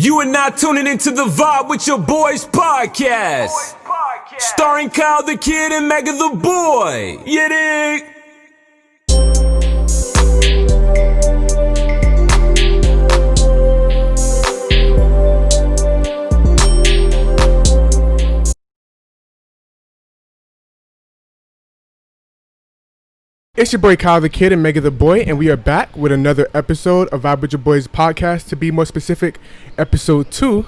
You are now tuning into The Vibe with Your Boys podcast. Starring Kyle the Kid and Mega the Boy. You dig? It's your boy Kyle the Kid and Mega the Boy, and we are back with another episode of Vibe with Your Boys podcast. To be more specific, episode 2.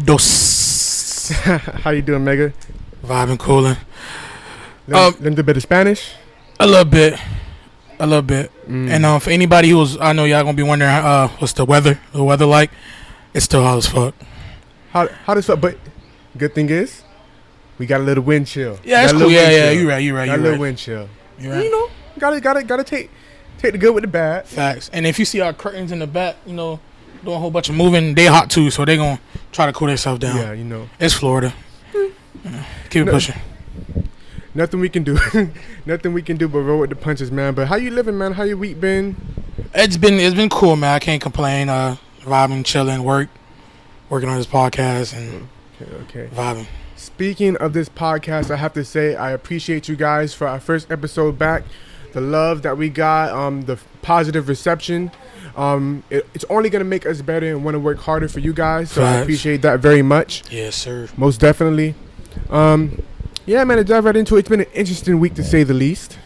Dos. How you doing, Mega? Vibing, cooling. Learned a bit of Spanish? A little bit. And for anybody who's, I know y'all gonna be wondering, what's the weather like? It's still hot as fuck. How does that? But good thing is, we got a little wind chill. Yeah, it's cool. Yeah, you're right. Got a little wind chill. Right. You know, gotta take the good with the bad. Facts. And if you see our curtains in the back, you know, doing a whole bunch of moving, they hot too, so they gonna try to cool themselves down. Yeah, you know. It's Florida. Keep it pushing. Nothing we can do. Nothing we can do but roll with the punches, man. But how you living, man? How your week been? It's been cool, man. I can't complain. Vibing, chilling, working on this podcast and Okay. vibing. Speaking of this podcast, I have to say I appreciate you guys for our first episode back. The love that we got, the positive reception. It's only going to make us better and want to work harder for you guys. So I appreciate that very much. Yes, sir. Most definitely. Yeah, man, to dive right into it, it's been an interesting week to say the least.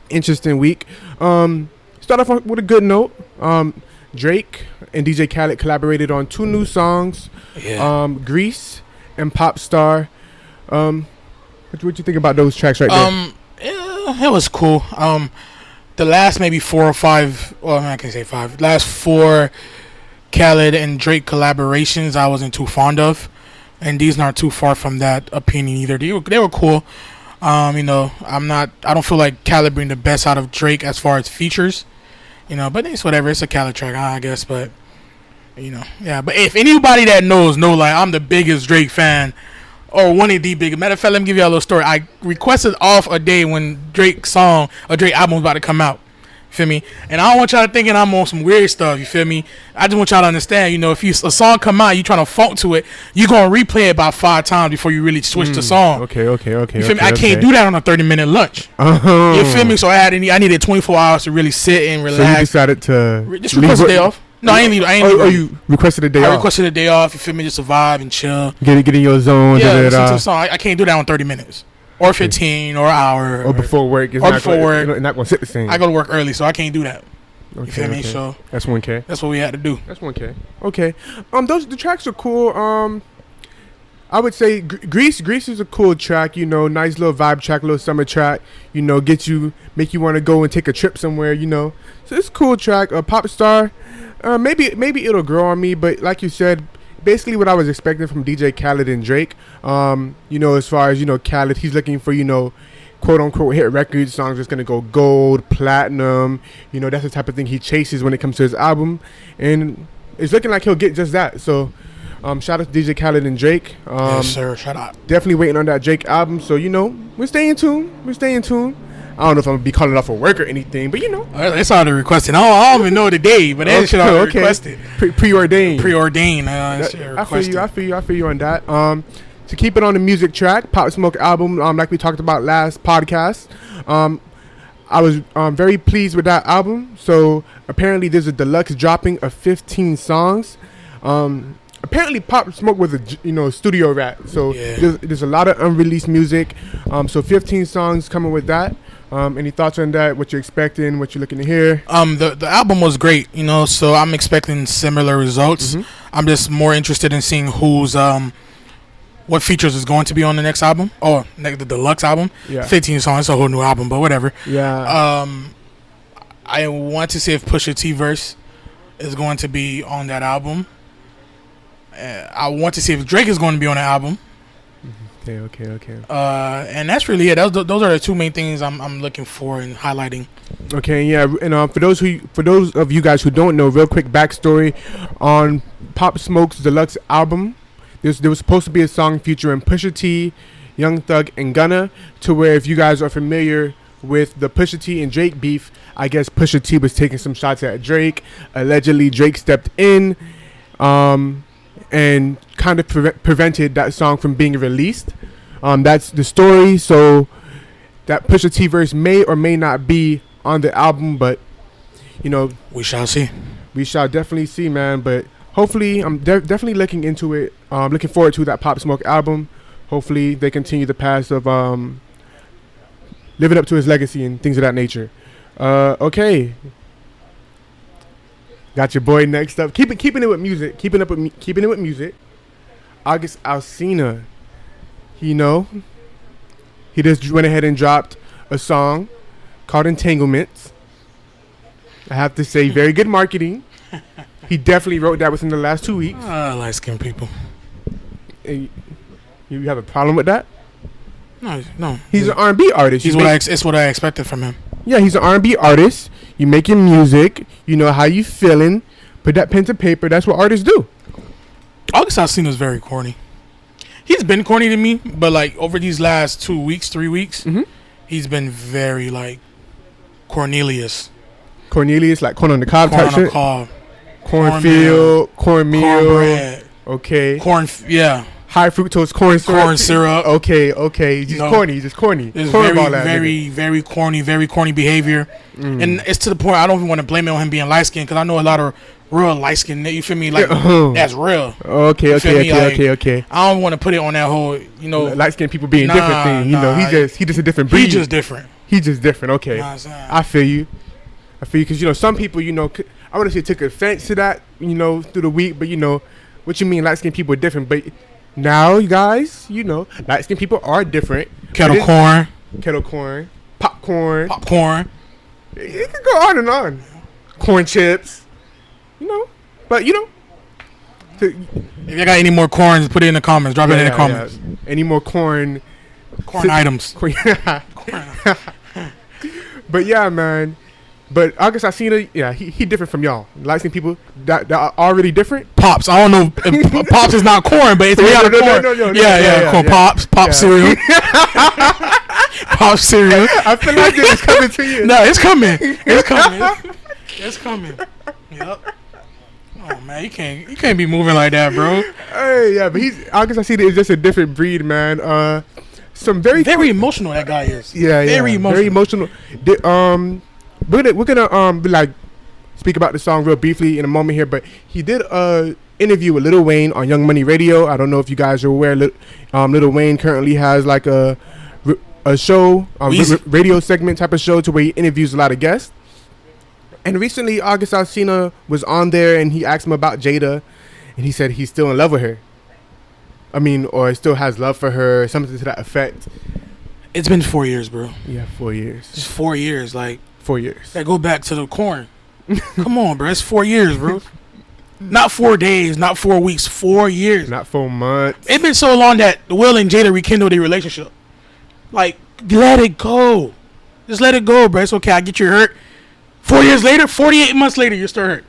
Interesting week. Start off with a good note. Drake and DJ Khaled collaborated on 2 new songs. Yeah. Grease and Pop Star. What you think about those tracks right there? It was cool. The last maybe 4 or 5, well, I can say 5. Last 4 Khaled and Drake collaborations I wasn't too fond of, and these not too far from that opinion either. They were cool. You know, I don't feel like Khaled bring the best out of Drake as far as features. You know, but it's whatever. It's a Khaled track, I guess. But you know, yeah. But if anybody that knows, like I'm the biggest Drake fan, or one of the biggest. Matter of fact, let me give you a little story. I requested off a day when Drake album was about to come out. You feel me? And I don't want y'all thinking I'm on some weird stuff. You feel me? I just want y'all to understand. You know, if a song come out, you trying to funk to it, you gonna replay it about 5 times before you really switch the song. Okay. You feel me? I can't do that on a 30-minute lunch. You feel me? So I needed 24 hours to really sit and relax. So you decided to just request a day off. No, I ain't leave. You requested a day off? I requested a day off. You feel me? Just to vibe and chill. Get in your zone. Yeah, listen to the song. I can't do that on 30 minutes. Or 15 or an hour. Or before work. It's not going to sit the same. I go to work early, so I can't do that. Okay, you feel me? So that's 1K. That's what we had to do. That's 1K. Okay. The tracks are cool. I would say Grease is a cool track, you know, nice little vibe track, little summer track, you know, make you want to go and take a trip somewhere, you know. So it's a cool track. Pop Star, maybe it'll grow on me, but like you said, basically what I was expecting from DJ Khaled and Drake, you know, as far as, you know, Khaled, he's looking for, you know, quote unquote hit records, songs that's gonna go gold, platinum, you know, that's the type of thing he chases when it comes to his album, and it's looking like he'll get just that. So shout out to DJ Khaled and Drake. Yes, sir. Shout out. Definitely waiting on that Drake album. So, you know, we're staying tuned. I don't know if I'm gonna be calling off for work or anything, but you know, it's already requested. I don't even know the day, but that shit already requested. Preordained. I feel you on that. To keep it on the music track, Pop Smoke album, like we talked about last podcast. I was very pleased with that album. So apparently there's a deluxe dropping of 15 songs. Apparently Pop Smoke was a studio rat. So there's a lot of unreleased music. So 15 songs coming with that. Any thoughts on that? What you're expecting? What you're looking to hear? The album was great, you know. So I'm expecting similar results. I'm just more interested in seeing who's what features is going to be on the next album, or the deluxe album. 15 songs, a whole new album, but whatever. I want to see if Pusha T verse is going to be on that album. I want to see if Drake is going to be on the album. Okay. And that's really it. Those are the 2 main things I'm looking for and highlighting. Okay, yeah. And for those of you guys who don't know, real quick backstory on Pop Smoke's deluxe album. There was supposed to be a song featuring Pusha T, Young Thug, and Gunna. To where, if you guys are familiar with the Pusha T and Drake beef, I guess Pusha T was taking some shots at Drake. Allegedly, Drake stepped in and kind of prevented that song from being released. That's the story. So that Pusha T verse may or may not be on the album, but we shall see. We shall definitely see, man. But hopefully, I'm definitely looking into it. Looking forward to that Pop Smoke album. Hopefully, they continue the path of living up to his legacy and things of that nature. Okay. Got your boy next up. Keeping it with music. Keeping it with music. August Alsina. He just went ahead and dropped a song called Entanglements. I have to say, very good marketing. He definitely wrote that within the last 2 weeks. Light-skinned people. You have a problem with that? No. He's an R&B artist. It's what I expected from him. Yeah, he's an R&B artist. You making music. You know how you feeling. Put that pen to paper. That's what artists do. August Alsina is very corny. He's been corny to me, but like over these last 2 weeks, 3 weeks, he's been very like Cornelius, like corn on the cob type shit. Cornfield, cornmeal, cornbread. Okay. Yeah. High fructose corn syrup. Corn syrup. Okay. Just corny. It's very corny behavior. And it's to the point I don't even want to blame it on him being light skinned, because I know a lot of real light skinned, you feel me? Like that's real. Okay. I don't want to put it on that whole, light skinned people being different thing. He just a different breed. He's just different. Okay. I feel you because some people I wouldn't say took offense to that through the week, but what you mean light skinned people are different, but now you guys light skinned people are different. Kettle corn, popcorn. It could go on and on. Corn chips, but if you got any more corns, put it in the comments. Drop it in the comments. Yeah. Any more corn items. But yeah, man. But August Alsina, yeah, he different from y'all. Light-skinned people that are already different. Pops, I don't know if Pops is not corn, but it's made out of corn. Yeah, corn. Pops cereal. Pops cereal. I feel like it's coming to you. No, it's coming. It's coming. Yep. Oh man, you can't be moving like that, bro. Hey, yeah, but August Alsina is just a different breed, man. Some very emotional that guy is. Yeah, very emotional. We're gonna speak about the song real briefly in a moment here, but he did a interview with Lil Wayne on Young Money Radio. I don't know if you guys are aware. Lil Wayne currently has like a show, radio segment type of show to where he interviews a lot of guests. And recently, August Alsina was on there, and he asked him about Jada, and he said he's still in love with her. I mean, or still has love for her, something to that effect. It's been 4 years, bro. Yeah, 4 years. It's 4 years, like 4 years. That go back to the corn. Come on, bro. It's 4 years, bro. Not 4 days, not 4 weeks, 4 years. Not 4 months. It's been so long that Will and Jada rekindled their relationship. Like, let it go. Just let it go, bro. It's okay. I get you hurt. 4 years later, 48 months later, you're still hurt.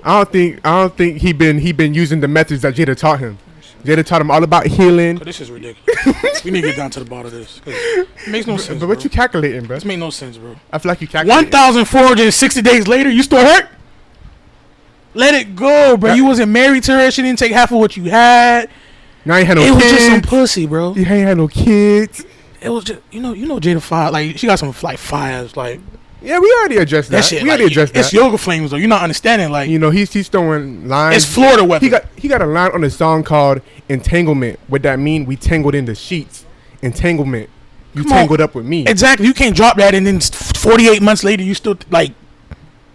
I don't think he been using the methods that Jada taught him. Jada taught him all about healing. This is ridiculous. We need to get down to the bottom of this. It makes no sense. But what you calculating, bro? This makes no sense, bro. I feel like you calculating. 1,460 days later, you still hurt? Let it go, bro. You wasn't married to her. She didn't take half of what you had. Now you ain't had no kids. It was just some pussy, bro. You ain't had no kids. It was just, you know Jada fire. Like, she got some like fires, like. Yeah, we already addressed that. Shit, we already addressed that. It's yoga flames, though. You're not understanding, like. He's throwing lines. It's Florida weapon. He got a line on the song called Entanglement. What that mean? We tangled in the sheets. Entanglement. You tangled up with me. Exactly. You can't drop that and then 48 months later you still like.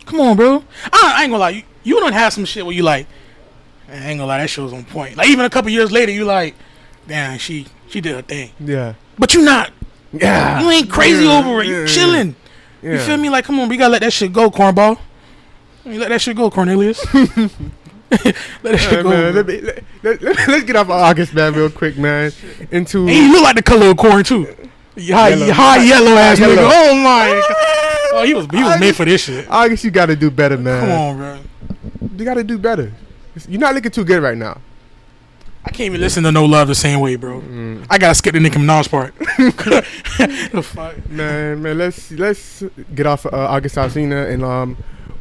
Come on, bro. I ain't gonna lie. You don't have some shit where you like. I ain't gonna lie. That shit was on point. Like even a couple years later, you like, damn, she did her thing. Yeah. But you not. Yeah. You ain't crazy over it. You chilling. Yeah. You feel me? Like, come on, we gotta let that shit go, cornball. You let that shit go, Cornelius. Let that shit go. Man, let's get off of August, man, real quick, man. And you look like the color of corn too. High yellow ass nigga. Oh my. Oh, he was made for this shit. August, you gotta do better, man. Come on, bro. You gotta do better. You're not looking too good right now. I can't even listen to No Love the same way, bro. I gotta skip the Nicki Minaj part. Man, let's get off August Alsina and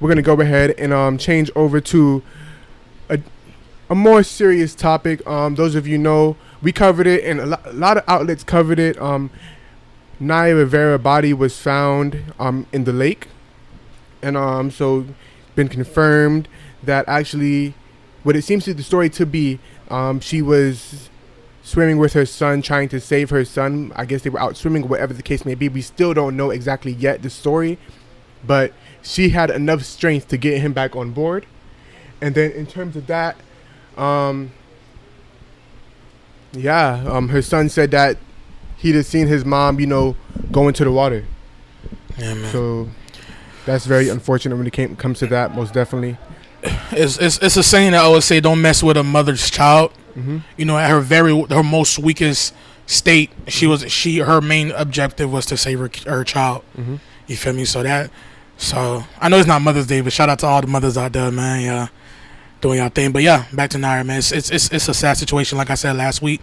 we're gonna go ahead and change over to a more serious topic. Those of you know, we covered it, and a lot of outlets covered it. Naya Rivera body was found in the lake, and so been confirmed that actually, what it seems to the story to be, she was swimming with her son, trying to save her son. I guess they were out swimming, whatever the case may be. We still don't know exactly yet the story, but she had enough strength to get him back on board. And then in terms of that, her son said that he'd have seen his mom, go into the water. Yeah, man. So that's very unfortunate when it comes to that, most definitely. It's a saying that I always say, don't mess with a mother's child. Mm-hmm. At her most weakest state, her main objective was to save her child. Mm-hmm. You feel me? So I know it's not Mother's Day, but shout out to all the mothers out there, man. Yeah, doing y'all thing. But yeah, back to Naya, man. It's a sad situation. Like I said last week,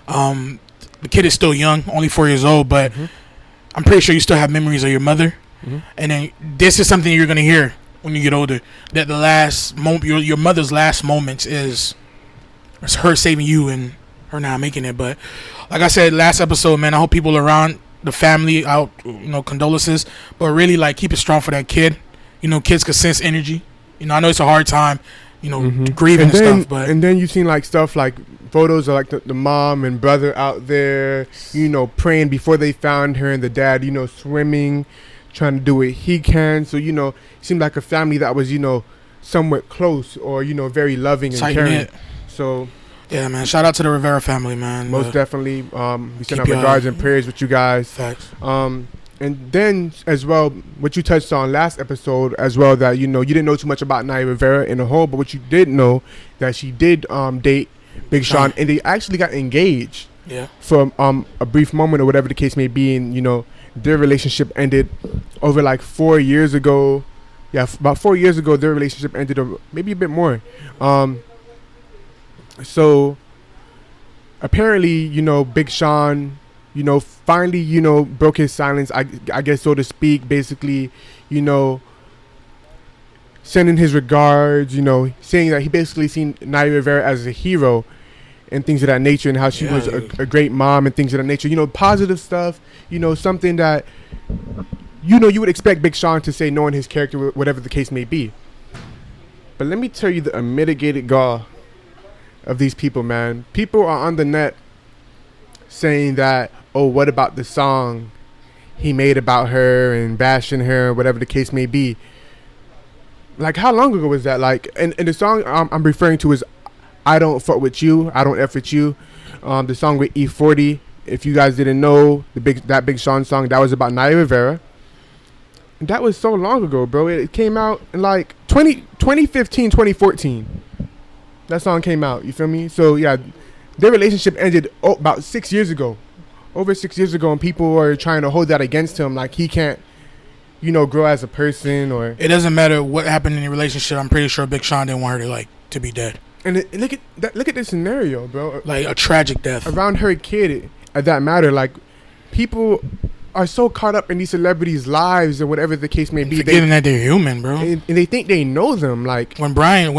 the kid is still young, only 4 years old, but I'm pretty sure you still have memories of your mother. Mm-hmm. And then this is something you're gonna hear when you get older. That the last moment, your mother's last moments is her saving you and her not making it. But like I said last episode, man, I hope people around the family out, condolences, but really like keep it strong for that kid. Kids can sense energy. I know it's a hard time, grieving and stuff, but and then you've seen like stuff like photos of like the mom and brother out there, praying before they found her, and the dad, swimming, trying to do what he can. So it seemed like a family that was somewhat close, or very loving and caring. So yeah, man, shout out to the Rivera family, man. Most definitely. We send our regards and prayers with you guys. Facts. And then as well, what you touched on last episode as well, that you didn't know too much about Naya Rivera in a whole, but what you did know, that she did date Big Sean, and they actually got engaged. Yeah. For a brief moment or whatever the case may be, and their relationship ended over like 4 years ago. Yeah, about 4 years ago, their relationship ended, or maybe a bit more. So apparently, Big Sean, finally, broke his silence, I guess, so to speak, basically, sending his regards, saying that he basically seen Naya Rivera as a hero and things of that nature, and how she was a great mom and things of that nature, positive stuff, something that, you would expect Big Sean to say, knowing his character, whatever the case may be. But let me tell you the unmitigated gall of these people, man. People are on the net saying that, oh, what about the song he made about her and bashing her, whatever the case may be. Like, how long ago was that? Like, and the song I'm referring to is I Don't Fuck With You, I Don't F With You. The song with E40. If you guys didn't know, that Big Sean song, that was about Naya Rivera. And that was so long ago, bro. It came out in like 2015, 2014. That song came out, you feel me? So, yeah, their relationship ended about 6 years ago. Over 6 years ago, and people are trying to hold that against him. Like, he can't, grow as a person, or... It doesn't matter what happened in the relationship. I'm pretty sure Big Sean didn't want her to be dead. And look at this scenario, bro. Like, a tragic death. Around her kid, at that matter, like, people are so caught up in these celebrities' lives, or whatever the case may be. Forgetting that they're human, bro. And they think they know them. Like, when Brian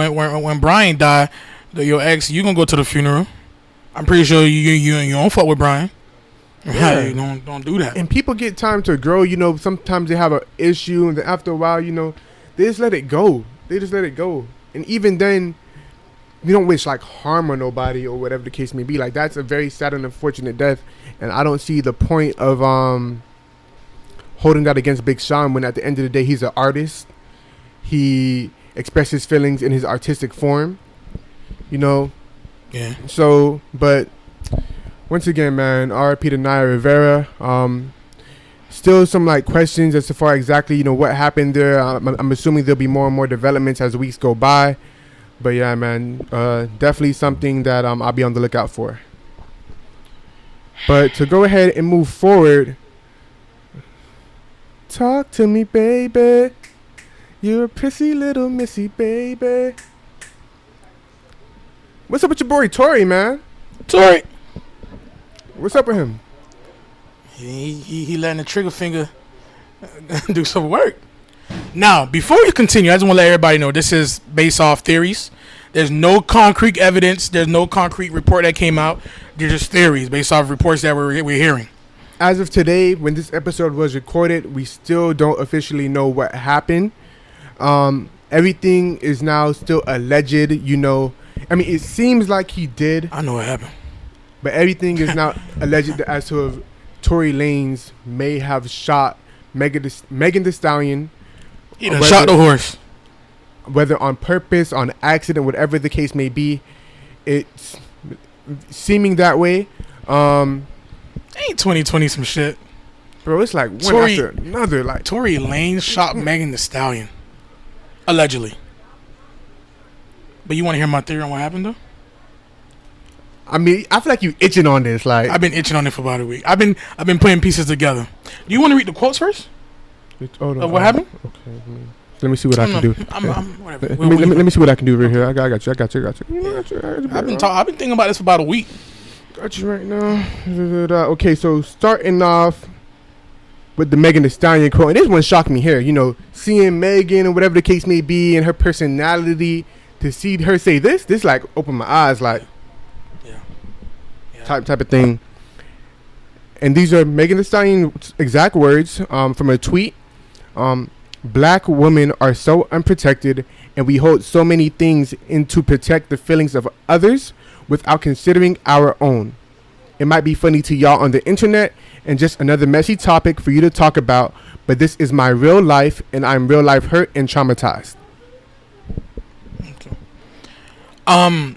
died, your ex, you gonna go to the funeral. I'm pretty sure you don't fuck with Brian. Yeah. You don't do that. And people get time to grow. Sometimes they have an issue, and then after a while, they just let it go. And even then, you don't wish like harm on nobody, or whatever the case may be. Like, that's a very sad and unfortunate death, and I don't see the point of holding that against Big Sean, when at the end of the day, he's an artist. He expresses feelings in his artistic form. Yeah. So, but once again, man, R.I.P. to Naya Rivera. Still some like questions as to far exactly what happened there. I'm assuming there'll be more and more developments as weeks go by. But yeah, man, definitely something that I'll be on the lookout for. But to go ahead and move forward, talk to me, baby. You're a prissy little missy, baby. What's up with your boy Tory, man? Tory. What's up with him? He letting the trigger finger do some work. Now, before we continue, I just want to let everybody know this is based off theories. There's no concrete evidence. There's no concrete report that came out. They're just theories based off reports that we're hearing. As of today, when this episode was recorded, we still don't officially know what happened. Everything is now still alleged, you know. I mean, it seems like he did. I know what happened. But everything is now alleged as to if Tory Lanez may have shot Megan Thee Stallion. He done shot the horse. Whether on purpose, on accident, whatever the case may be. It's seeming that way. Ain't 2020 some shit. Bro, it's like one after another. Like Tory Lanez shot Megan Thee Stallion. Allegedly. But you want to hear my theory on what happened, though? I mean, I feel like you itching on this. Like I've been itching on it for about a week. I've been putting pieces together. Do you want to read the quotes first? Of what happened? Okay. Let me see what I can do. Whatever. Let me see what I can do over here. I got you. I've been thinking about this for about a week. Got you right now. Okay, so starting off with the Megan Thee Stallion quote, and this one shocked me here. You know, seeing Megan and whatever the case may be, and her personality, to see her say this like opened my eyes, like yeah. type of thing. And these are Megan Thee Stallion's exact words from a tweet. Black women are so unprotected, and we hold so many things in to protect the feelings of others without considering our own. It might be funny to y'all on the internet and just another messy topic for you to talk about, but this is my real life, and I'm real life hurt and traumatized. Okay. I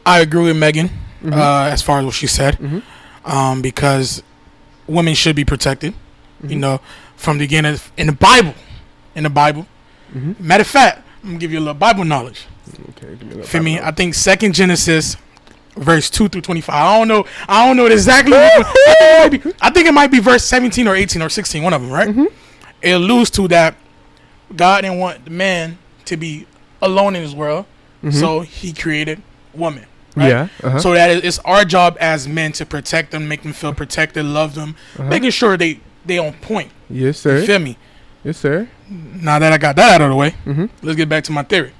agree with Megan as far as what she said, because women should be protected. You know, from the beginning in the Bible. Matter of fact, I'm gonna give you a little Bible knowledge. Okay, give me a little For me, Bible. I think 2nd Genesis, verse 2 through 25. I don't know exactly. I think it might be verse 17 or 18 or 16. One of them, right? It alludes to that God didn't want the man to be alone in his world, so He created woman. Right? Yeah. So that it's our job as men to protect them, make them feel protected, love them, making sure they on point. Yes, sir. You feel me? Yes, sir. Now that I got that out of the way, let's get back to my theory.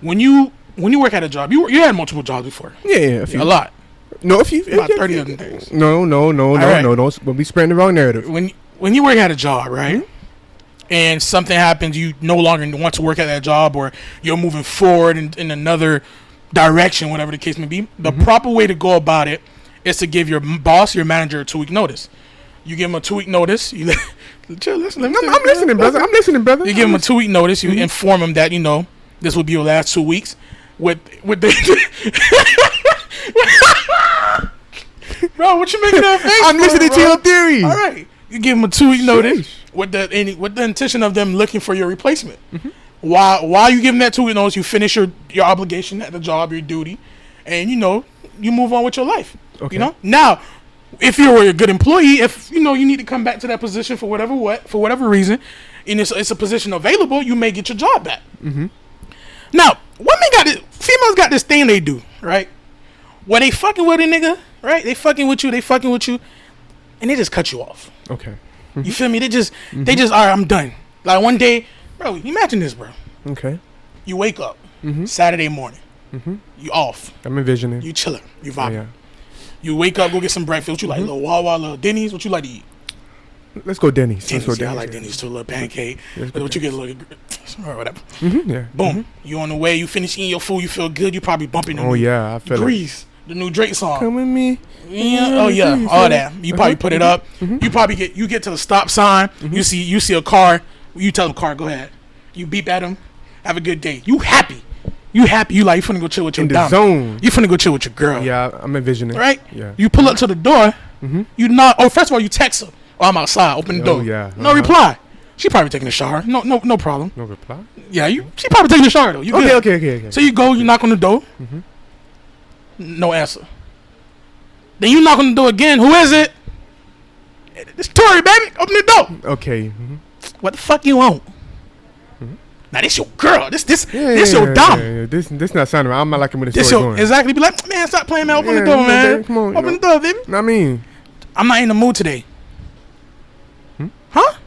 When you work at a job, you had multiple jobs before. Yeah, A lot. No, if you About 30 of them things. No. Don't be spreading the wrong narrative. When you work at a job, right? And something happens, you no longer want to work at that job, or you're moving forward in another direction, whatever the case may be. The proper way to go about it is to give your boss, your manager, a 2-week notice. You give them a 2-week notice. You chill, listen. I'm listening, brother. You give them a 2-week notice. You inform them that this will be your last 2 weeks. With the bro, what you making that face? I'm listening to your theory. All right, you give them a 2-week notice with the intention of them looking for your replacement. While you give them that 2-week notice, you finish your obligation at the job, your duty, and you move on with your life. Okay. Now, if you're a good employee, if you need to come back to that position for whatever reason, and it's a position available, you may get your job back. Now, females got this thing they do, right? Where they fucking with a nigga, right? They fucking with you, and they just cut you off. Okay. You feel me? They just, all right, I'm done. Like one day, bro, imagine this, bro. Okay. You wake up Saturday morning. You off. I'm envisioning. You chilling. You vibing. Oh, yeah. You wake up, go get some breakfast. What you like? Little Wawa, little Denny's. What you like to eat? Let's go Denny's. I like Denny's too. A little pancake. What you get? A little or whatever. Yeah. Boom. You on the way. You finish eating your food. You feel good. You probably bumping the I feel Grease. The new Drake song. Come with me. Yeah. Oh yeah. All that. You probably put it up. You probably get to the stop sign. You see a car. You tell the car, go ahead. You beep at him. Have a good day. You happy. You like you finna go chill with your in the zone. You finna go chill with your girl. Yeah, I'm envisioning. Right? Yeah. You pull up to the door. You knock. Oh, first of all, you text her. Oh, I'm outside. Open the door. Yeah. No reply. She probably taking a shower. No problem. No reply. Yeah, she probably taking a shower though. You good. Okay. So you go. You knock on the door. No answer. Then you knock on the door again. Who is it? It's Tory, baby. Open the door. Okay. What the fuck you want? Now this your girl. This your dom. Yeah. This not sounding right. I'm not liking where this story going. Exactly. Be like, man, stop playing, man. Open the door, man. Baby, come on. Open the door, baby. I mean, I'm not in the mood today. Huh?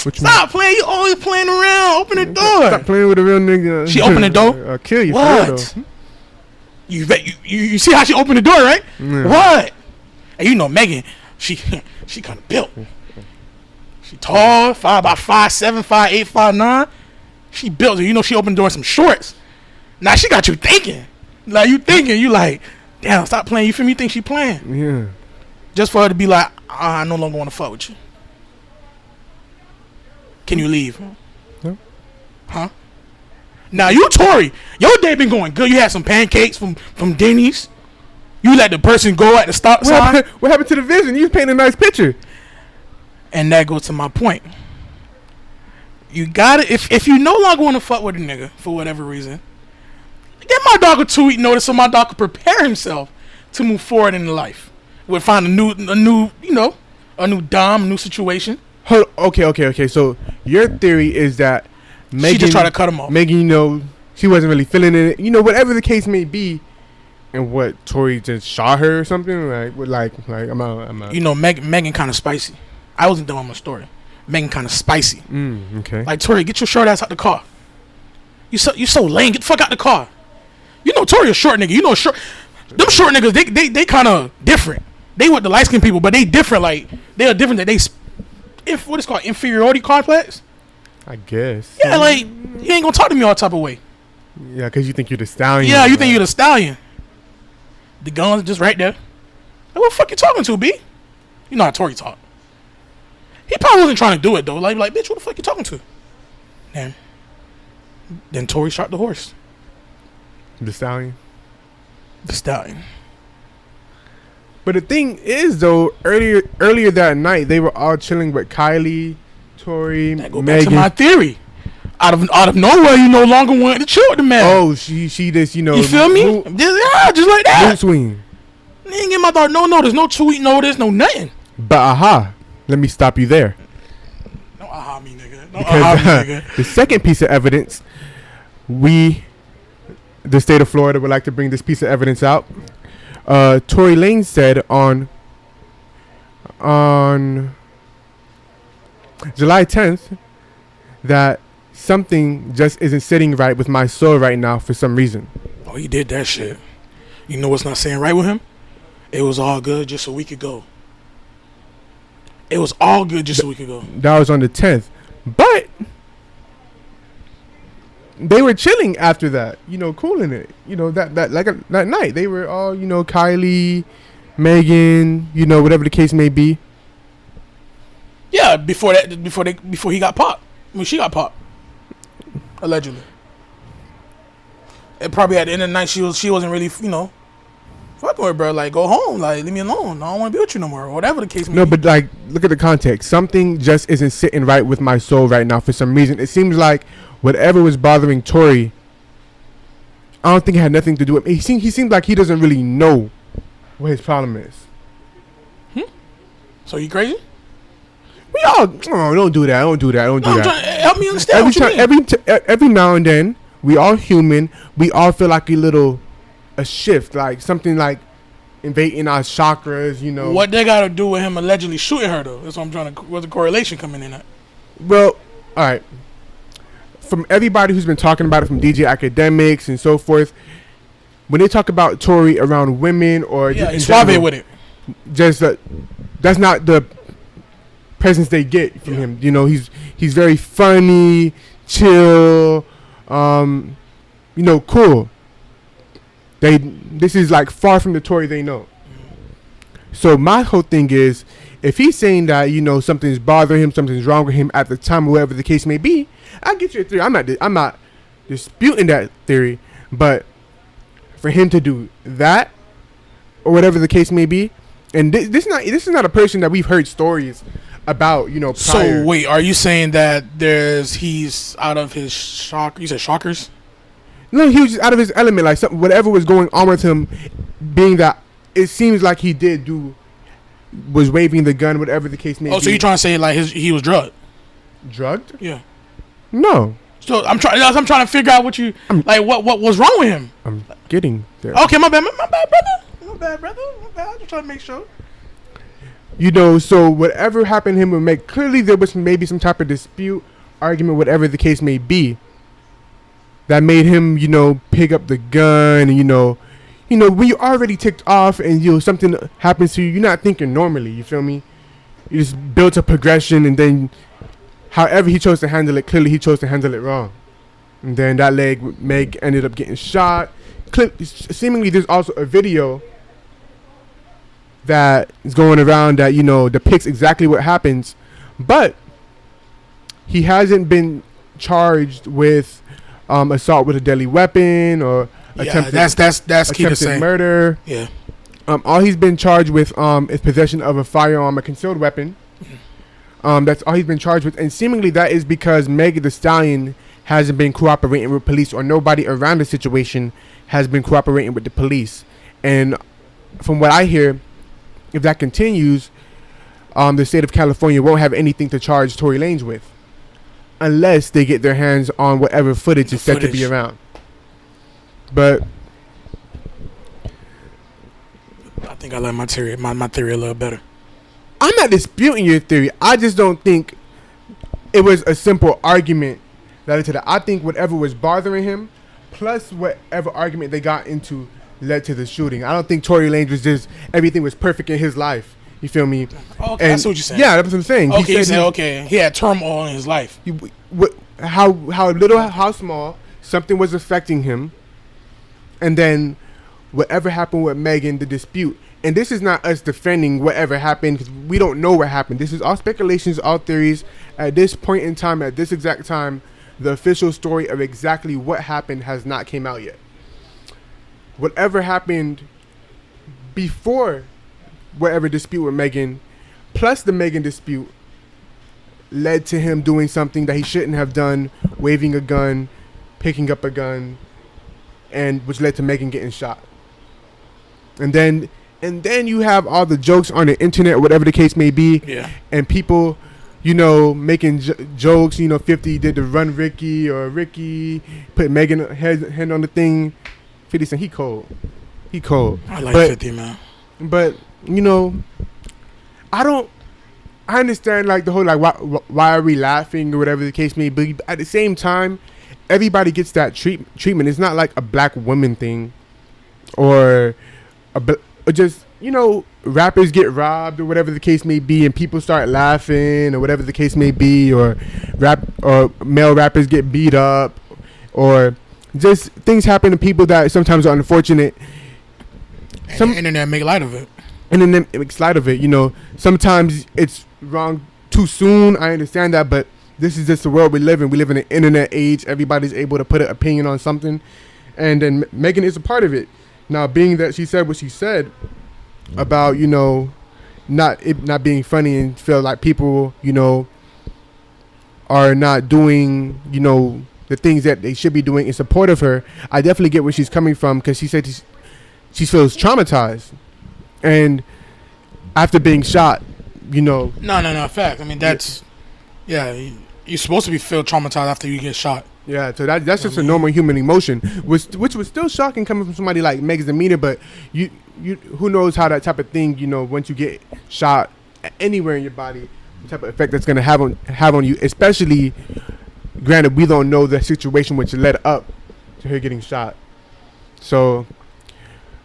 What you Stop playing. You always playing around. Open the mean? door. Stop playing with a real nigga. She opened the door? I'll kill you. What? For real, You see how she opened the door, right? Yeah. What? And you know Megan, she kind of built. She tall, 5'5", 7'5", 8', 5'9". She built it. You know she opened the door in some shorts. Now she got you thinking. Like you like, damn, stop playing. You feel me? You think she playing? Yeah. Just for her to be like, I no longer want to fuck with you. Can you leave? No. Huh? Now you Tory, your day been going good. You had some pancakes from Denny's. You let the person go at the stop sign. What happened to the vision? You was painting a nice picture. And that goes to my point. You got it. If you no longer want to fuck with a nigga for whatever reason, get my dog a 2-week notice so my dog can prepare himself to move forward in life. We'll find a new dom, a new situation. Okay. So your theory is that Megan, she just tried to cut him off. Megan, she wasn't really feeling it. Whatever the case may be, and what Tory just shot her or something. Like I'm out. Megan kind of spicy. I wasn't done with my story. Megan kind of spicy. Okay. Like Tory, get your short ass out the car. You so lame. Get the fuck out the car. You know Tory a short nigga. Them short niggas. They kind of different. They with the light skinned people, but they different. Like they are different. That what is called inferiority complex. I guess. Yeah, like you ain't gonna talk to me all type of way. Yeah, because you think you're the stallion. Yeah, you think you're the stallion. The gun's just right there. Like, what the fuck you talking to, B? You know how Tory talk. He probably wasn't trying to do it though. Like, bitch, what the fuck you talking to? Then Tory shot the horse. The stallion. The stallion. But the thing is, though, earlier that night, they were all chilling with Kylie, Tory, That go Megan. back to my theory. Out of nowhere, you no longer want to chill with the man. Oh, she just, you feel me? Just like that. Mood swing. You ain't get my dog no notice, no 2-week notice, no nothing. But let me stop you there. No aha me, nigga. No Because aha me, nigga. the second piece of evidence, the state of Florida, would like to bring this piece of evidence out. Tory Lanez said on July 10th that something just isn't sitting right with my soul right now for some reason. Oh, he did that shit. You know what's not saying right with him? It was all good just a week ago. It was all good just a week ago. That was on the 10th. But they were chilling after that, cooling it. That night. They were all, Kylie, Megan, whatever the case may be. Yeah, before he got popped. I mean, she got popped. Allegedly. And probably at the end of the night, she wasn't really, fucking with her, bro. Like, go home. Like, leave me alone. I don't want to be with you no more. Or whatever the case may be. No, but, look at the context. Something just isn't sitting right with my soul right now for some reason. It seems like whatever was bothering Tory, I don't think it had nothing to do with it. He seems like he doesn't really know what his problem is. So you crazy? Don't do that. Don't do that. Help me understand. Every now and then, we all human. We all feel like a shift, like something like invading our chakras. What they got to do with him allegedly shooting her though? That's what I'm trying to. What's the correlation coming in at? Well, all right. From everybody who's been talking about it, from DJ Academics and so forth, when they talk about Tory around women or he's suave with it. Just that's not the presence they get from him. He's very funny, chill, cool. This is like far from the Tory they know. So my whole thing is, if he's saying that something's bothering him, something's wrong with him at the time, whatever the case may be, I get your theory. I'm not disputing that theory, but for him to do that or whatever the case may be, and this is not a person that we've heard stories about. Prior. So wait, are you saying that he's out of his shock? You said shockers? No, he was just out of his element. Like whatever was going on with him, being that it seems like he was waving the gun, whatever the case may be. Oh, so you're trying to say like he was drugged? Drugged? Yeah. No. So I'm trying to figure out what what was wrong with him. I'm getting there. Okay, my bad, brother. I'm just trying to make sure. You know, so whatever happened to him with Meg, clearly there was maybe some type of dispute, argument, whatever the case may be, that made him, you know, pick up the gun. And, you know, when you're already ticked off and, you know, something happens to you, you're not thinking normally. You feel me? You just built a progression, and then however he chose to handle it, clearly he chose to handle it wrong. And then that leg with Meg ended up getting shot. Seemingly there's also a video that is going around that, you know, depicts exactly what happens, but he hasn't been charged with assault with a deadly weapon or attempted that's key to say. Murder. Yeah. All he's been charged with is possession of a firearm, a concealed weapon. That's all he's been charged with, and seemingly that is because Meg Thee Stallion hasn't been cooperating with police, or nobody around the situation has been cooperating with the police. And from what I hear, if that continues, the state of California won't have anything to charge Tory Lanez with unless they get their hands on whatever footage is said to be around. But I think I like my theory a little better. I'm not disputing your theory. I just don't think it was a simple argument that led to that. I think whatever was bothering him, plus whatever argument they got into, led to the shooting. I don't think Tory Lanez was just everything was perfect in his life. You feel me? Oh, okay, that's what you're saying. Yeah, that's what I'm saying. Okay, he had turmoil in his life. How little, how small something was affecting him, and then whatever happened with Megan, the dispute. And this is not us defending whatever happened, because we don't know what happened. This is all speculations, all theories. At this point in time, at this exact time, the official story of exactly what happened has not came out yet. Whatever happened before whatever dispute with Megan, plus the Megan dispute, led to him doing something that he shouldn't have done, waving a gun, picking up a gun, and which led to Megan getting shot. And then you have all the jokes on the internet, whatever the case may be, and people, you know, making jokes. You know, 50 did the run Ricky, or Ricky put Megan head on the thing. 50 said he cold. I like 50, man. But you know, I understand like the whole like why are we laughing or whatever the case may be. But at the same time, everybody gets that treatment. It's not like a black woman thing, or just, you know, rappers get robbed or whatever the case may be, and people start laughing or whatever the case may be, or male rappers get beat up, or just things happen to people that sometimes are unfortunate. And the internet make light of it. And then it makes light of it. You know, sometimes it's wrong too soon. I understand that, but this is just the world we live in. We live in an internet age. Everybody's able to put an opinion on something, and then Megan is a part of it. Now, being that she said what she said about, you know, not being funny, and feel like people, you know, are not doing, you know, the things that they should be doing in support of her, I definitely get where she's coming from, because she said she feels traumatized, and after being shot, you know. No, fact. I mean, that's you're supposed to feel traumatized after you get shot. Yeah, so that's just a normal human emotion, which was still shocking coming from somebody like Meg's demeanor. But you who knows how that type of thing, you know, once you get shot anywhere in your body, the type of effect that's gonna have on you. Especially, granted, we don't know the situation which led up to her getting shot. So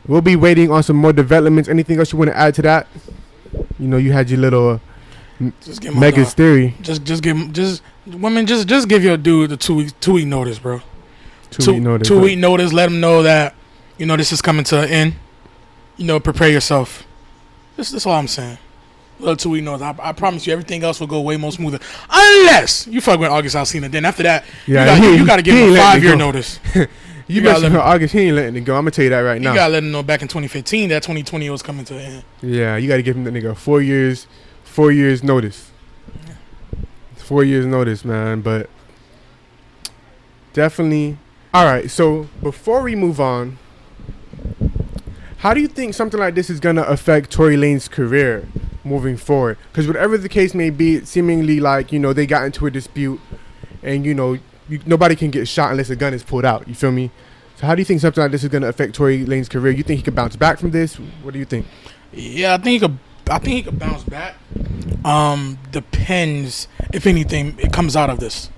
we'll be waiting on some more developments. Anything else you want to add to that? You know, you had your little Megan's theory. Just give your dude the 2 week notice, bro. 2 week notice. 2 week notice. Let him know that, you know, this is coming to an end. You know, prepare yourself. That's all I'm saying. Little 2 week notice. I promise you, everything else will go way more smoother, unless you fuck with August Alsina. Then after that, you got to give him a 5-year notice. You mentioned August, he ain't letting it go. I'm gonna tell you that right now. You gotta let him know back in 2015 that 2020 was coming to an end. Yeah, you gotta give him that nigga 4 years notice. 4 years notice, man. But definitely. All right. So before we move on, how do you think something like this is gonna affect Tory Lanez's career moving forward? Because whatever the case may be, it seemingly like, you know, they got into a dispute, and you know, nobody can get shot unless a gun is pulled out. You feel me? So how do you think something like this is going to affect Tory Lanez's career? You think he could bounce back from this? What do you think? Yeah, I think he could he could bounce back. Depends if anything it comes out of this.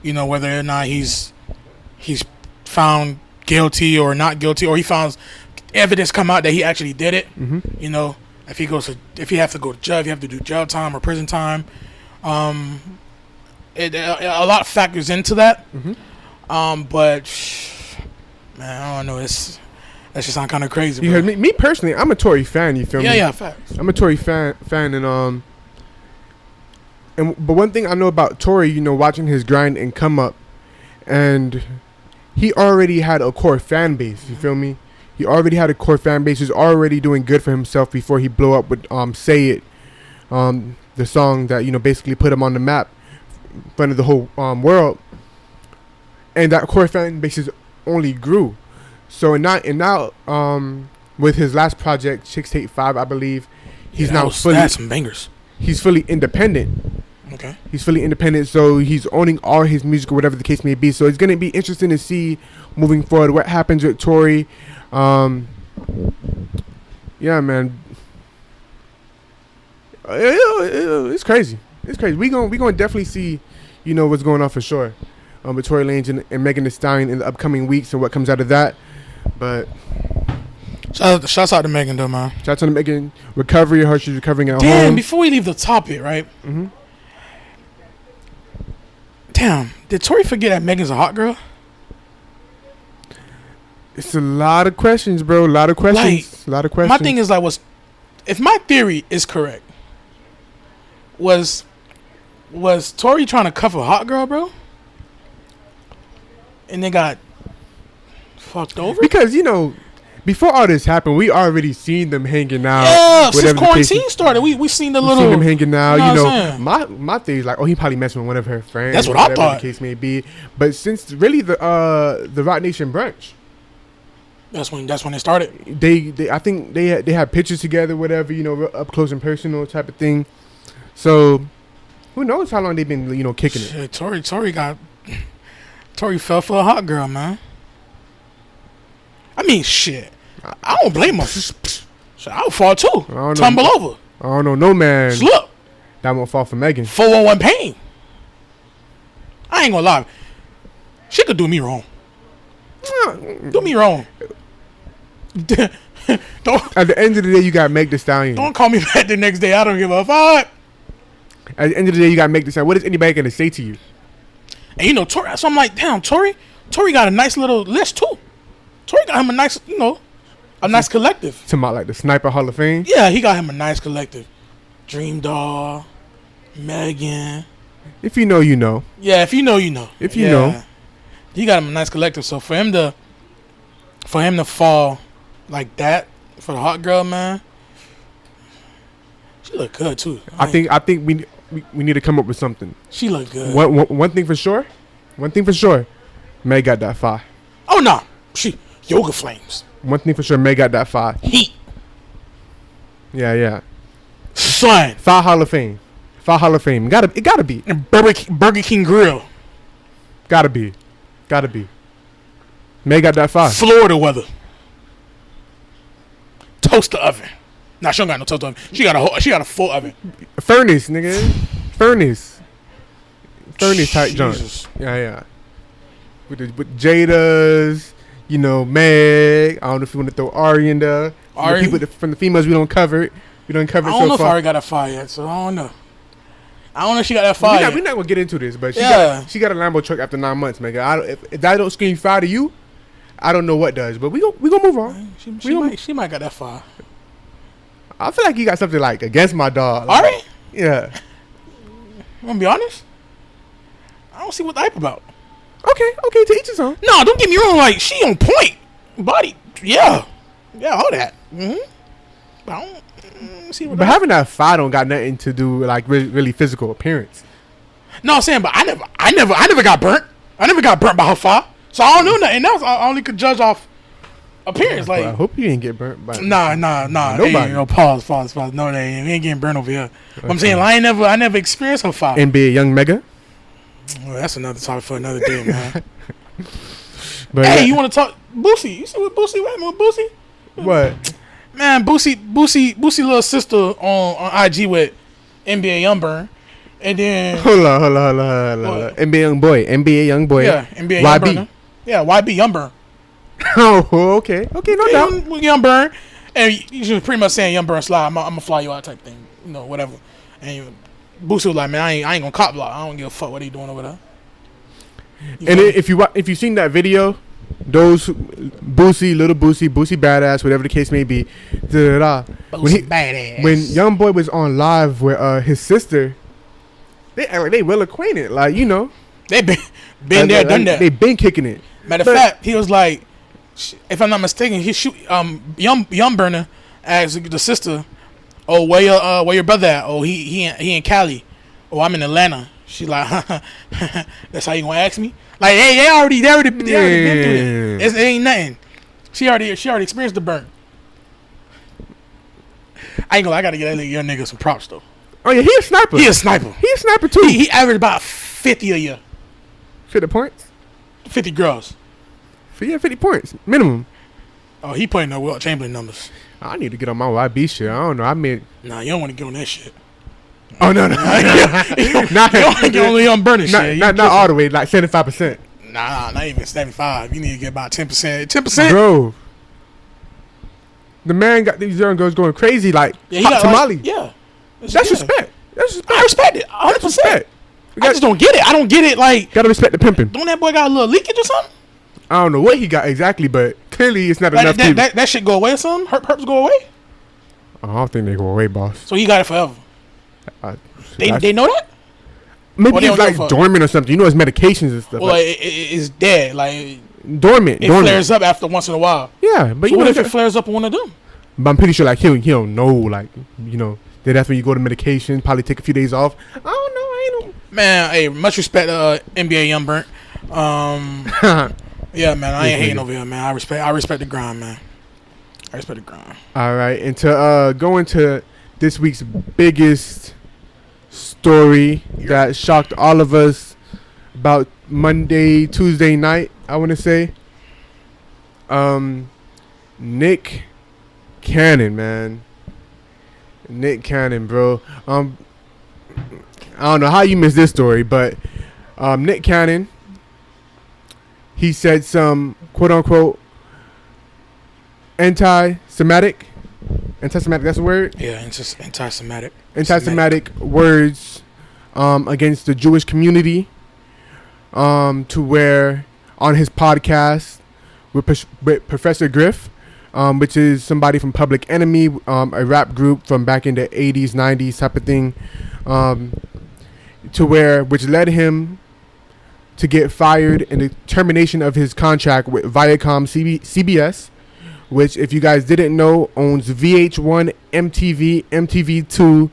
You know, whether or not he's found guilty or not guilty, or he found evidence come out that he actually did it. Mm-hmm. You know, if he have to go to jail, if you have to do jail time or prison time. A lot factors into that. Mm-hmm. But man, I don't know. That just sound kind of crazy. You heard me personally. I'm a Tory fan. You feel me? Yeah, facts. I'm a Tory fan, but one thing I know about Tory, you know, watching his grind and come up, and he already had a core fan base. You feel me? He already had a core fan base. He's already doing good for himself before he blew up with "Say It," the song that, you know, basically put him on the map in front of the whole world. And that core fan base only grew. So now with his last project, Chicks Take 5, I believe, he's now fully some bangers. He's fully independent. Okay. He's fully independent, so he's owning all his music or whatever the case may be. So it's gonna be interesting to see moving forward what happens with Tory. Yeah, man. It's crazy. It's crazy. We gonna definitely see, you know, what's going on for sure. With Tory Lanez and Megan Thee Stallion in the upcoming weeks and what comes out of that. But shouts out to Megan though, man. Shouts out to Megan. Recovery. Her, she's recovering at home. Damn. Before we leave the topic, right? Mm-hmm. Damn. Did Tory forget that Megan's a hot girl? It's a lot of questions, bro. A lot of questions. My thing is like, if my theory is correct, was Tory trying to cuff a hot girl, bro? And they got fucked over? Because, you know, before all this happened, we already seen them hanging out. Yeah, since quarantine started, we seen the little. Seen them hanging out. You You know know, my theory is like, oh, he probably messing with one of her friends. That's what I thought. The case may be, but since really the Rock Nation brunch, that's when it started. I think they had pictures together, whatever, you know, up close and personal type of thing. So who knows how long they've been, you know, kicking it. Tory fell for a hot girl, man. I mean, shit. I don't blame him. Shit, I would fall too. Tumble over. I don't know, no man. Slip. That won't fall for Megan. 411 pain. I ain't gonna lie. She could do me wrong. Do me wrong. Don't. At the end of the day, you got Meg Thee Stallion. Don't call me back the next day. I don't give a fuck. At the end of the day, you got Meg Thee Stallion. What is anybody gonna say to you? And you know, Tory. So I'm like, damn, Tory got a nice little list too. Tory got him a nice, you know, a nice collective. Talking about like the Sniper Hall of Fame. Yeah, he got him a nice collective. Dream Doll, Megan. If you know, you know. Yeah, if you know, you know. If you know, he got him a nice collective. So for him to fall like that for the hot girl, man, she look good too. I think we need to come up with something. She look good. One thing for sure. Meg got that fire. Oh no, she yoga flames. One thing for sure, Meg got that fire. Heat. Yeah. Son. Fire Hall of Fame. It gotta be. And Burger King Grill. Gotta be. Meg got that fire. Florida weather. Toaster oven. Nah, she don't got no toaster oven. She got a full oven. Furnace, nigga. Furnace type joint. Yeah. With Jada's, you know, Meg. I don't know if you want to throw Ari in there. Ari. People from the females we don't cover it. I don't know if Ari got a fire yet, so I don't know. I don't know if she got that fire. We're not gonna get into this, but she got a Lambo truck after 9 months, man. If that don't scream fire to you, I don't know what does. But we gonna move on. She might got that fire. I feel like you got something like against my dog. All right. Yeah. I'm gonna be honest. I don't see what the hype about. Okay. To each his own. No, don't get me wrong. Like, she on point. Body. Yeah, all that. Mm-hmm. I don't see what. But having that fire don't got nothing to do with like really physical appearance. No, I'm saying, but I never got burnt. I never got burnt by her fire. So I don't know nothing else. I only could judge off appearance. Like, I hope you didn't get burnt by Nah. Nobody. Hey, no, pause. No, they ain't getting burnt over here. Okay. I'm saying, I never experienced her fire. NBA Young Mega. Well, that's another topic for another day, man. But hey, you want to talk Boosie? You see what Boosie happened with Boosie? What? Man, Boosie little sister on IG with NBA Youngburn, and then Hold on. NBA YoungBoy. Yeah, NBA YB. Youngburn. Yeah, YB Youngburn. Oh, okay, no doubt. Youngburn, and you should pretty much saying Youngburn slide. I'm gonna fly you out type thing, whatever. And Boosie was like, man, I ain't gonna cop block. I don't give a fuck what he doing over there. And if you seen that video, those Little Boosie badass, whatever the case may be, Boosie badass. When YoungBoy was on live with his sister, they act like they well acquainted, like they been there, done that. They been kicking it. Matter of fact, he was like, if I'm not mistaken, he shoot Youngburner asked the sister, "Oh, where your brother at? Oh, he in Cali. Oh, I'm in Atlanta." She like, "That's how you gonna ask me?" Like, hey, they already been through it. It ain't nothing. She already experienced the burn. I ain't gonna. I gotta get that young nigga some props though. Oh yeah, he a sniper. He a sniper. He a sniper too. He averaged about 50 a year. 50 points. 50 girls. 50 points minimum. Oh, he playing the Wilt Chamberlain numbers. I need to get on my YB shit. I don't know. I mean, Nah, you don't want to get on that shit. oh no. You don't want to get on the Young Burner shit. Not all the way, like 75%. Nah, not even 75. You need to get about 10%. 10%. Bro, the man got these young girls going crazy like Yeah, he hot got tamale. yeah. That's respect. I respect it. 100%. Respect. I just don't get it. I don't get it. Like, Gotta respect the pimping. don't that boy got a little leakage or something? I don't know what he got exactly, but clearly it's not Like, enough. that shit go away or something? Herps go away? I don't think they go away, boss. So he got it forever. They know that? Maybe Or they it's don't like give a fuck? dormant or something. You know, it's medications and stuff. Well, like, it's dead. Like, dormant. it flares up after once in a while. Yeah, but So you what know, if it flares up on one of them? but I'm pretty sure like he don't know, like that's when you go to medication, probably take a few days off. I don't know. I ain't know. Man, hey, much respect to NBA Youngburn. Yeah, man, I ain't hating over here, man. I respect the grind, man. I respect the grind. All right, and to go into this week's biggest story that shocked all of us about Tuesday night, I want to say. Nick Cannon, man. Nick Cannon, bro. I don't know how you missed this story, but Nick Cannon, he said some quote unquote anti-Semitic, that's the word? Yeah, it's just anti-Semitic. Anti-Semitic words against the Jewish community, to where on his podcast with Professor Griff, which is somebody from Public Enemy, a rap group from back in the 80s, 90s type of thing, which led him to get fired and the termination of his contract with Viacom CBS, which, if you guys didn't know, owns VH1, MTV, MTV2.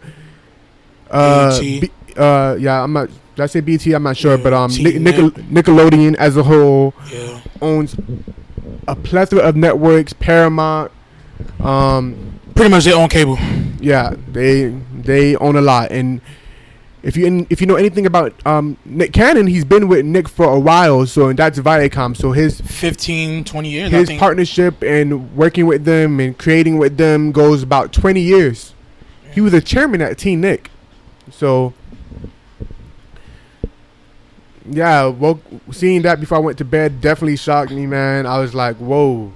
Yeah, I'm not. Did I say BT? I'm not sure, but Nickelodeon as a whole owns a plethora of networks. Paramount. Pretty much they own cable. Yeah, they own a lot, and if you know anything about Nick Cannon, he's been with Nick for a while, and that's Viacom. So his 15, 20 years. His partnership and working with them and creating with them goes about 20 years. Yeah. He was a chairman at Teen Nick. So yeah, well, seeing that before I went to bed definitely shocked me, man. I was like, whoa,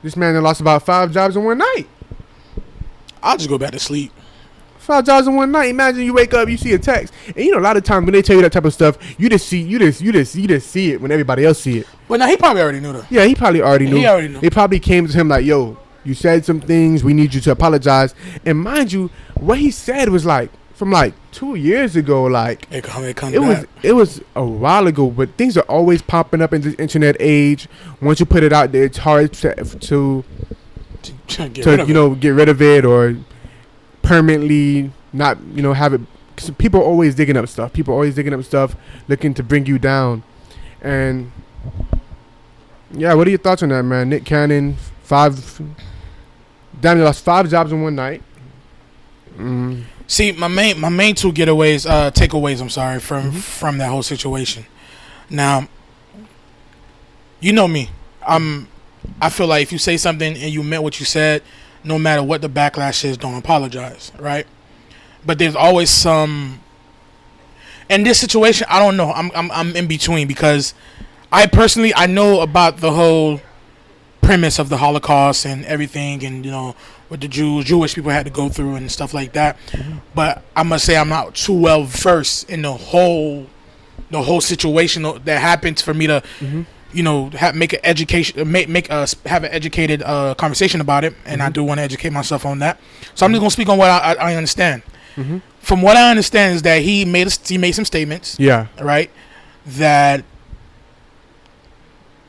this man had lost about 5 jobs in one night. I'll just go back to sleep. 5 jobs in one night. Imagine you wake up, you see a text, and a lot of times when they tell you that type of stuff, you just see it when everybody else see it. Well, now he probably already knew that. Yeah, he probably already knew. He already knew. They probably came to him like, "Yo, you said some things. We need you to apologize." And mind you, what he said was like from like 2 years ago. Like it was a while ago, but things are always popping up in the internet age. Once you put it out there, it's hard to get rid of it or permanently not have it, because people are always digging up stuff, looking to bring you down. And yeah, what are your thoughts on that, man? Nick Cannon, lost 5 jobs in one night. See, my main two takeaways from that whole situation. Now, you know me, I'm I feel like if you say something and you meant what you said, no matter what the backlash is, don't apologize, right? But there's always some. In this situation, I don't know. I'm in between because I personally know about the whole premise of the Holocaust and everything, and what the Jewish people had to go through and stuff like that. But I must say I'm not too well versed in the whole situation that happened for me to make an education, have an educated conversation about it, and I do want to educate myself on that. So I'm just gonna speak on what I understand. From what I understand is that he made some statements, right, that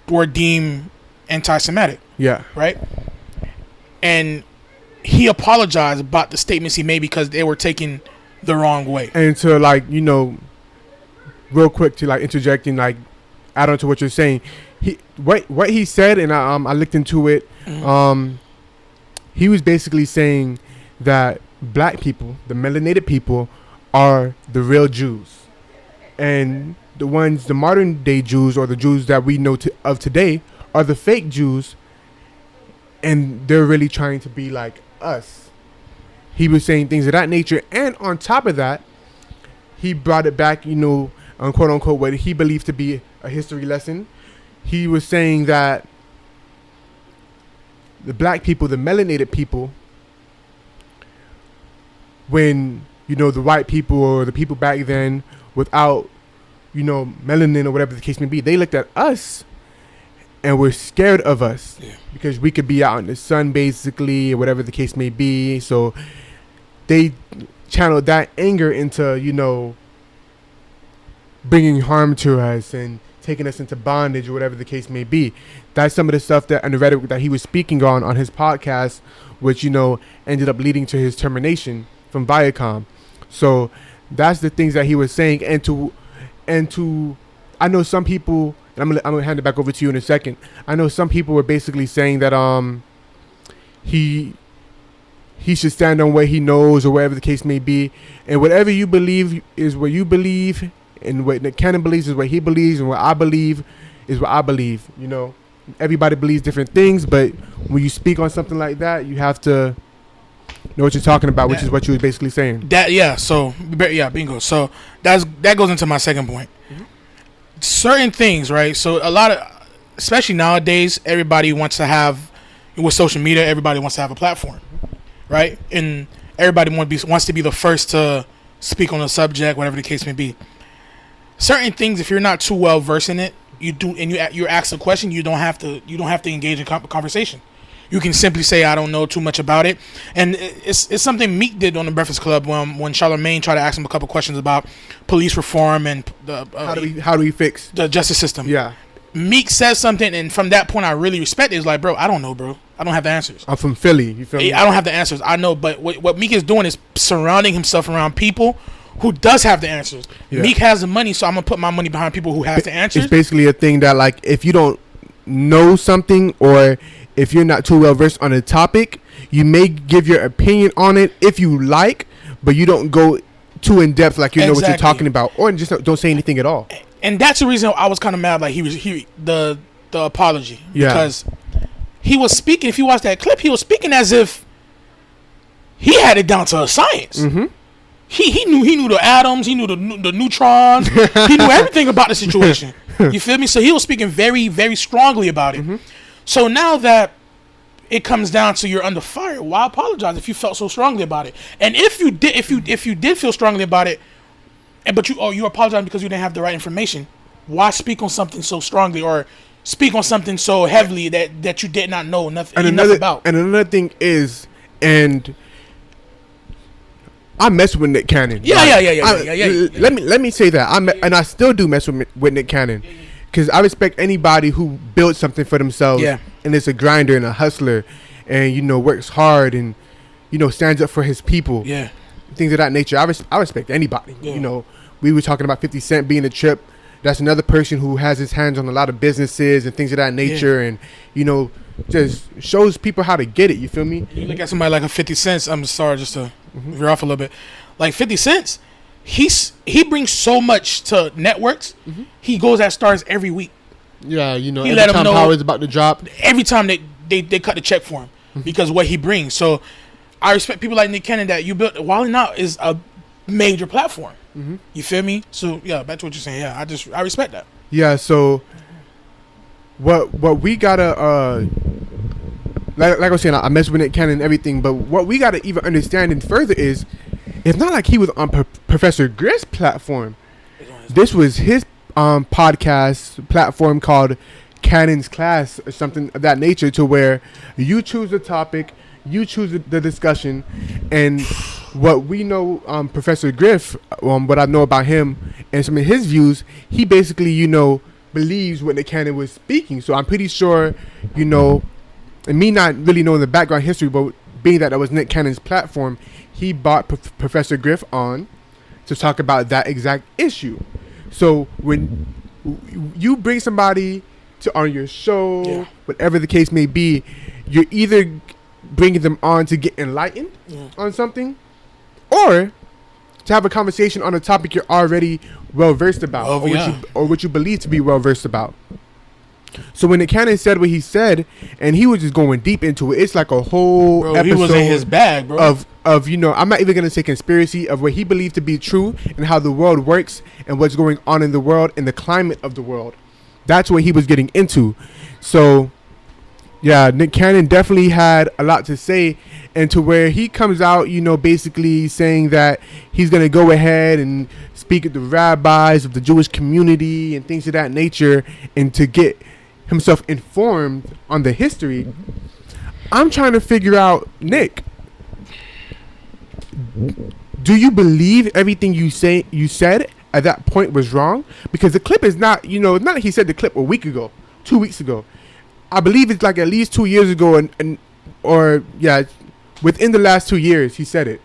were deemed anti-Semitic, right, and he apologized about the statements he made because they were taken the wrong way. And to real quick to interjecting, add on to what you're saying, what he said, and I looked into it. He was basically saying that black people, the melanated people, are the real Jews, and the modern day Jews, or the Jews that we know of today, are the fake Jews, and they're really trying to be like us. He was saying things of that nature, and on top of that, he brought it back, quote unquote, what he believed to be a history lesson. He was saying that the black people, the melanated people, when the white people or the people back then without melanin or whatever the case may be, they looked at us and were scared of us because we could be out in the sun basically, or whatever the case may be. So they channeled that anger into bringing harm to us and taking us into bondage or whatever the case may be. That's some of the stuff and the rhetoric that he was speaking on his podcast, which ended up leading to his termination from Viacom. So that's the things that he was saying. And to I know some people, and I'm gonna hand it back over to you in a second. I know some people were basically saying that he should stand on what he knows or whatever the case may be, and whatever you believe is what you believe, and what Nick Cannon believes is what he believes, and what I believe is what I believe. Everybody believes different things, but when you speak on something like that, you have to know what you're talking about, which is what you were basically saying. Bingo. So that goes into my second point. Certain things, right? So a lot of, especially nowadays, everybody wants to have, with social media, everybody wants to have a platform, right? And everybody wants to be the first to speak on a subject, whatever the case may be. Certain things, if you're not too well versed in it, you're asked a question, you don't have to engage in conversation. You can simply say, I don't know too much about it. And it's something Meek did on the Breakfast Club when Charlamagne tried to ask him a couple questions about police reform and how do we fix the justice system. Yeah. Meek says something, and from that point, I really respect it. It's like, bro, I don't know, bro. I don't have the answers. I'm from Philly. You feel me? I don't have the answers. I know, but what Meek is doing is surrounding himself around people who does have the answers. Yeah. Meek has the money, so I'm going to put my money behind people who has the answers. It's basically a thing that, if you don't know something, or if you're not too well versed on a topic, you may give your opinion on it if you like, but you don't go too in depth know what you're talking about, or just don't say anything at all. And that's the reason I was kind of mad. The apology, because he was speaking. If you watch that clip, he was speaking as if he had it down to a science. He knew the atoms, he knew the neutrons, he knew everything about the situation. You feel me? So he was speaking very, very strongly about it. So now that it comes down to you're under fire, why apologize if you felt so strongly about it? And if you did feel strongly about it, but you apologize because you didn't have the right information, why speak on something so strongly, or speak on something so heavily that you did not know nothing about? And another thing is, and I mess with Nick Cannon. Yeah. Let me say that and I still do mess with Nick Cannon, because I respect anybody who builds something for themselves, and is a grinder and a hustler, and works hard and stands up for his people, things of that nature. I respect anybody. We were talking about 50 Cent being a Trip. That's another person who has his hands on a lot of businesses and things of that nature, and just shows people how to get it. You feel me? You look at somebody like a 50 Cent. I'm sorry, just to veer off a little bit. Like 50 Cent, he brings so much to networks. He goes at stars every week. Yeah, you know, He every let him time know Howard's about to drop. every time they cut the check for him because what he brings. So I respect people like Nick Cannon that you built. Wildin' Out is a major platform. You feel me? So yeah, back to what you're saying. Yeah, I respect that. Yeah, so what we gotta like I was saying, I mess with Nick Cannon and everything, but what we gotta even understand and further is, it's not like he was on Professor Griff's platform. This was his podcast platform called Cannon's Class or something of that nature, to where you choose the topic, you choose the discussion, and what we know, Professor Griff, what I know about him and some of his views, he basically, you know, believes what Nick Cannon was speaking. So I'm pretty sure, you know, and me not really knowing the background history, but being that was Nick Cannon's platform, he brought Professor Griff on to talk about that exact issue. So when you bring somebody on your show, whatever the case may be, you're either bringing them on to get enlightened on something, or to have a conversation on a topic you're already well versed about, or what you believe to be well versed about. So when Nick Cannon said what he said, and he was just going deep into it, it's like a whole episode. He was in his bag, bro. Of you know, I'm not even gonna say conspiracy, of what he believed to be true and how the world works and what's going on in the world and the climate of the world. That's what he was getting into. So yeah, Nick Cannon definitely had a lot to say, and to where he comes out, you know, basically saying that he's going to go ahead and speak at the rabbis of the Jewish community and things of that nature, and to get himself informed on the history. I'm trying to figure out, Nick, do you believe everything you said at that point was wrong? Because the clip is not, you know, it's not like he said the clip a week ago, 2 weeks ago. I believe it's like at least 2 years ago, or within the last 2 years he said it.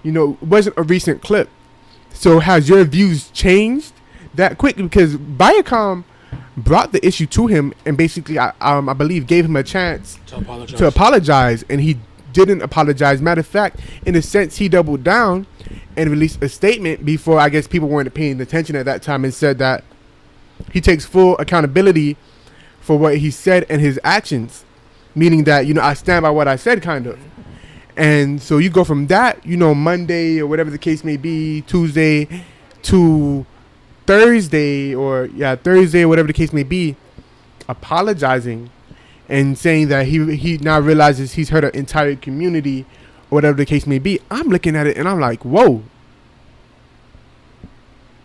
You know, it wasn't a recent clip. So has your views changed that quick? Because Viacom brought the issue to him and basically, I believe, gave him a chance to apologize, and he didn't apologize. Matter of fact, in a sense, he doubled down and released a statement before, I guess, people weren't paying attention at that time, and said that he takes full accountability for what he said and his actions, meaning that, you know, I stand by what I said, kind of. And so you go from that, you know, Monday or whatever the case may be, Tuesday, to Thursday, or Thursday or whatever the case may be, apologizing and saying that he now realizes he's hurt an entire community, or whatever the case may be. I'm looking at it and I'm like, whoa.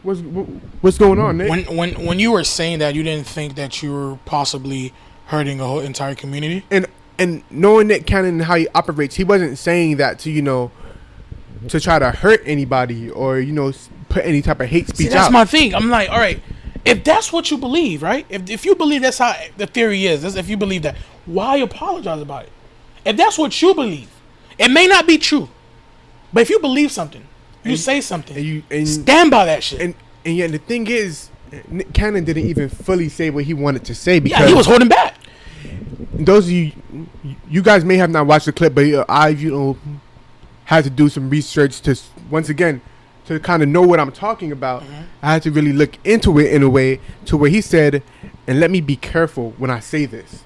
What's going on, Nick? When you were saying that, you didn't think that you were possibly hurting a whole entire community? And knowing Nick Cannon and how he operates, he wasn't saying that to, you know, to try to hurt anybody, or, you know, put any type of hate speech out. That's my thing. I'm like, all right, if that's what you believe, right? If you believe that's how the theory is, if you believe that, why apologize about it? If that's what you believe, it may not be true, but if you believe something, you say something, and stand by that shit. And yet the thing is, Nick Cannon didn't even fully say what he wanted to say, because he was holding back. Those of you guys may have not watched the clip, but I, you know, had to do some research to, once again, to kind of know what I'm talking about. I had to really look into it in a way to where he said, and let me be careful when I say this.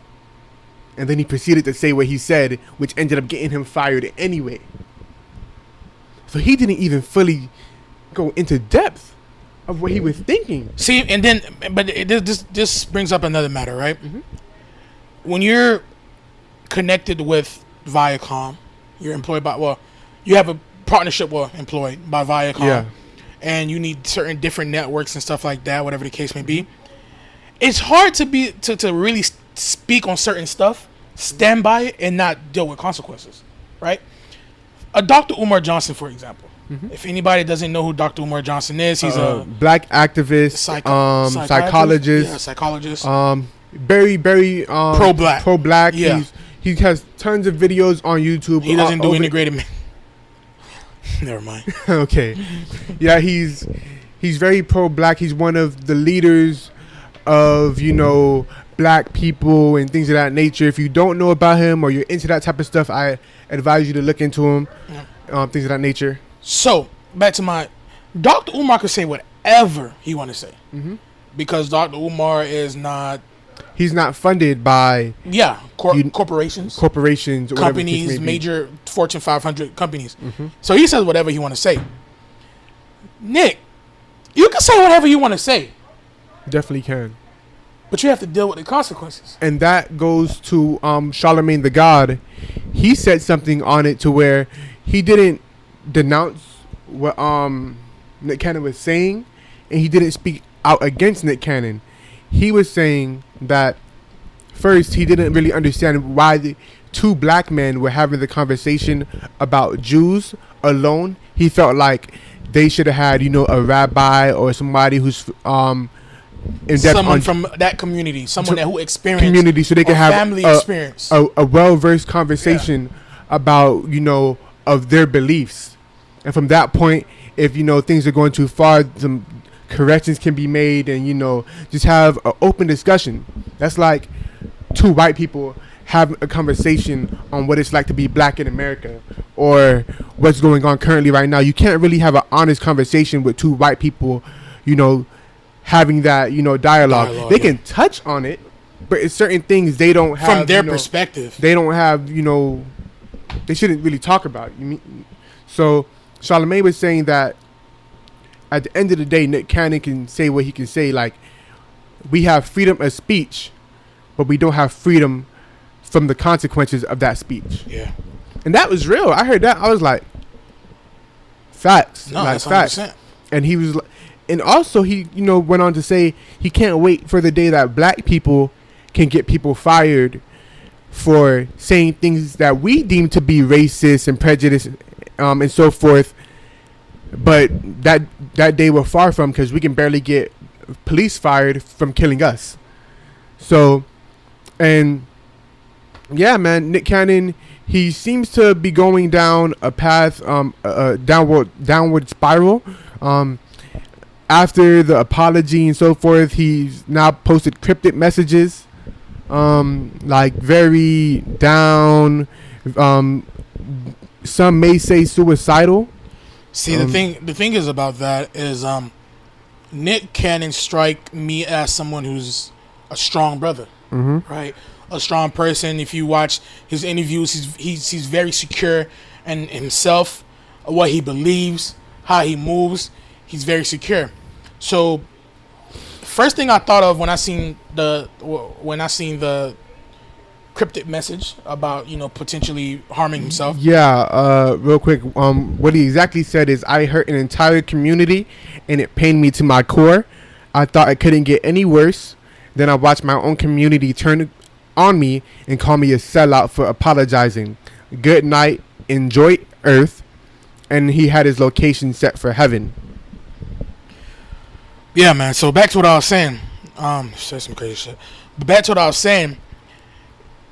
And then he proceeded to say what he said, which ended up getting him fired anyway. So he didn't even fully go into depth of what he was thinking. See, and then, but this brings up another matter, right? When you're connected with Viacom, you're employed by, well, you have a partnership, employed by Viacom, and you need certain different networks and stuff like that, whatever the case may be. It's hard to really speak on certain stuff, stand by it, and not deal with consequences, right? A Dr. Umar Johnson, for example. If anybody doesn't know who Dr. Umar Johnson is, he's a black activist, psychologist. Very pro-black. Yeah. He has tons of videos on YouTube. He doesn't do integrated. Never mind. Okay. Yeah, he's very pro-black. He's one of the leaders of, you know, black people and things of that nature. If you don't know about him or you're into that type of stuff, I advise you to look into him. Things of that nature. So back to my Dr. Umar could say whatever he want to say, because Dr. Umar is not He's not funded by corporations, or whatever the case companies, may be. major Fortune 500 companies. So he says whatever he want to say. Nick, you can say whatever you want to say, Definitely can. but you have to deal with the consequences. And that goes to Charlemagne the God. He said something on it to where he didn't denounce what Nick Cannon was saying, and he didn't speak out against Nick Cannon. He was saying that first he didn't really understand why the two black men were having the conversation about Jews alone. He felt like they should have had, a rabbi or somebody who's in depth Someone from that community, someone who experienced community, so they can have family experience. a well-versed conversation about, of their beliefs. And from that point, if, things are going too far, some corrections can be made and, just have an open discussion. That's like two white people having a conversation on what it's like to be black in America or what's going on currently right now. You can't really have an honest conversation with two white people, having that, dialogue. They can touch on it, but it's certain things they don't have. From their perspective. They don't have, they shouldn't really talk about it. So Charlemagne was saying that at the end of the day, Nick Cannon can say what he can say. Like, we have freedom of speech, but we don't have freedom from the consequences of that speech. Yeah. And that was real. I heard that. I was like, facts. No, like, that's 100%. facts. And he was, and also he, went on to say he can't wait for the day that black people can get people fired for saying things that we deem to be racist and prejudiced, and so forth. But that day we're far from, because we can barely get police fired from killing us. So, and yeah, man, Nick Cannon, he seems to be going down a path, downward spiral. After the apology and so forth, he's now posted cryptic messages, like very down. Some may say suicidal. See, the thing is about that is Nick Cannon strike me as someone who's a strong brother, right? A strong person. If you watch his interviews, he's very secure in himself, what he believes, how he moves. He's very secure. So, first thing I thought of when I seen the cryptic message about potentially harming himself. Yeah, real quick. What he exactly said is, I hurt an entire community, and it pained me to my core. I thought it couldn't get any worse. Then I watched my own community turn on me and call me a sellout for apologizing. Good night, enjoy Earth. And he had his location set for heaven. Yeah, man. So back to what I was saying. Said some crazy shit. But back to what I was saying.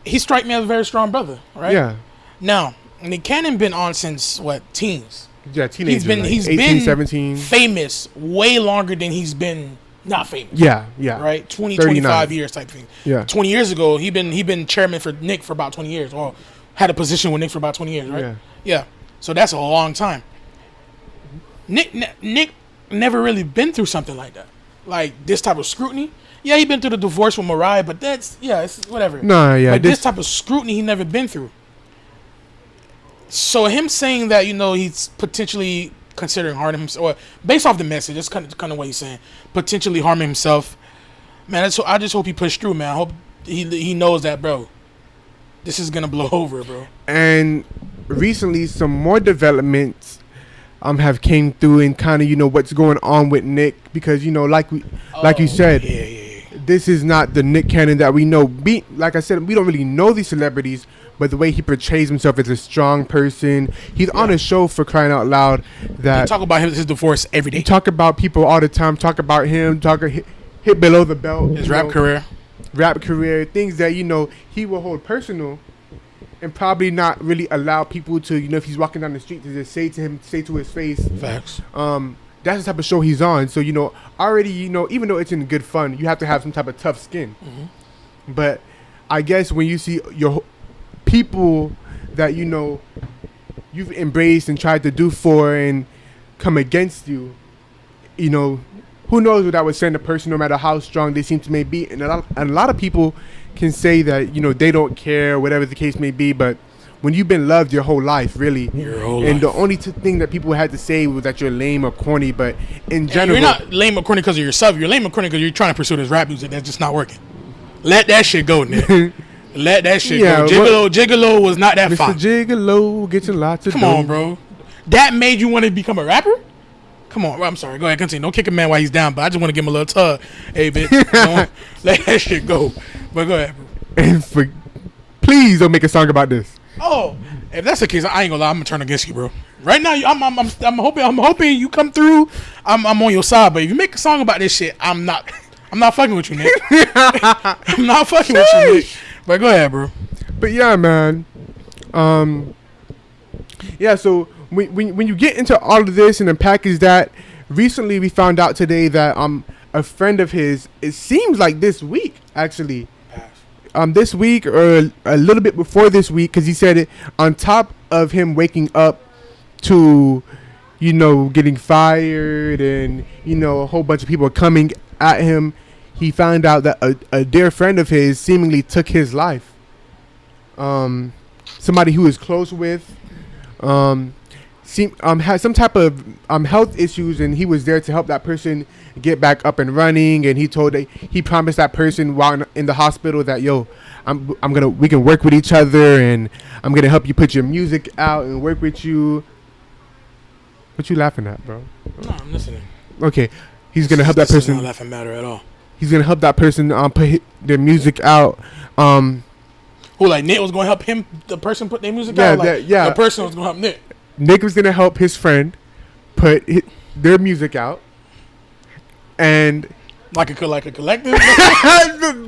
He struck me as a very strong brother, right? Yeah. Now, Nick Cannon been on since what, teens? Yeah, teenagers. He's 18, been 17. famous way longer than he's been not famous. Yeah. Right? 20, 39. 25 years type thing. Yeah. 20 years ago, he been chairman for Nick for about 20 years. Or had a position with Nick for about 20 years, right? Yeah. So that's a long time. Nick never really been through something like that. Like this type of scrutiny. Yeah, he been through the divorce with Mariah, but it's whatever. No, yeah. But this type of scrutiny he never been through. So him saying that, he's potentially considering harming himself, or based off the message, that's kind of what he's saying, potentially harming himself. Man, I just hope he pushed through, man. I hope he knows that, bro. This is gonna blow over, bro. And recently, some more developments have came through, and kind of what's going on with Nick, because like you said, this is not the Nick Cannon that we know. Like I said, we don't really know these celebrities, but the way he portrays himself as a strong person, he's on a show, for crying out loud. That you talk about his divorce every day. You talk about people all the time. Talk about him. Hit below the belt. His rap career, things that he will hold personal, and probably not really allow people to, if he's walking down the street, to just say to his face. Facts. That's the type of show he's on. So, already, even though it's in good fun, you have to have some type of tough skin. Mm-hmm. But I guess when you see your people that, you've embraced and tried to do for and come against you, who knows what that would send a person, no matter how strong they seem to may be. And a lot of people can say that, you know, they don't care, whatever the case may be, but when you've been loved your whole life, really, the only thing that people had to say was that you're lame or corny, but in general, you're not lame or corny because of yourself. You're lame or corny because you're trying to pursue this rap music that's just not working. Let that shit go, Nick. Let that shit go. Gigolo was not that far. Mr. Gigolo getting lots of Come on, bro. That made you want to become a rapper? Come on, I'm sorry. Go ahead, continue. Don't kick a man while he's down, but I just want to give him a little tug. Hey, bitch, let that shit go. But go ahead, bro. And please don't make a song about this. Oh, if that's the case, I ain't gonna lie. I'm gonna turn against you, bro. Right now, I'm hoping you come through. I'm on your side. But if you make a song about this shit, I'm not fucking with you, Nick. I'm not fucking with you, Nick. But go ahead, bro. But yeah, man. Yeah. So when you get into all of this and unpackage that, recently we found out today that a friend of his. It seems like this week, actually. This week or a little bit before this week, because he said it on top of him waking up to, you know, getting fired and, you know, a whole bunch of people coming at him, he found out that a dear friend of his seemingly took his life. Somebody who is close with had some type of health issues, and he was there to help that person get back up and running. And he promised that person while in the hospital that, yo, we can work with each other, and I'm gonna help you put your music out and work with you. What you laughing at, bro? No, I'm listening. Okay, he's gonna help that person. Not laughing matter at all. He's gonna help that person put their music out. Who, like Nick was gonna help him? The person put their music out. The person was gonna help Nick. Nick was gonna help his friend put their music out, and like a collective. What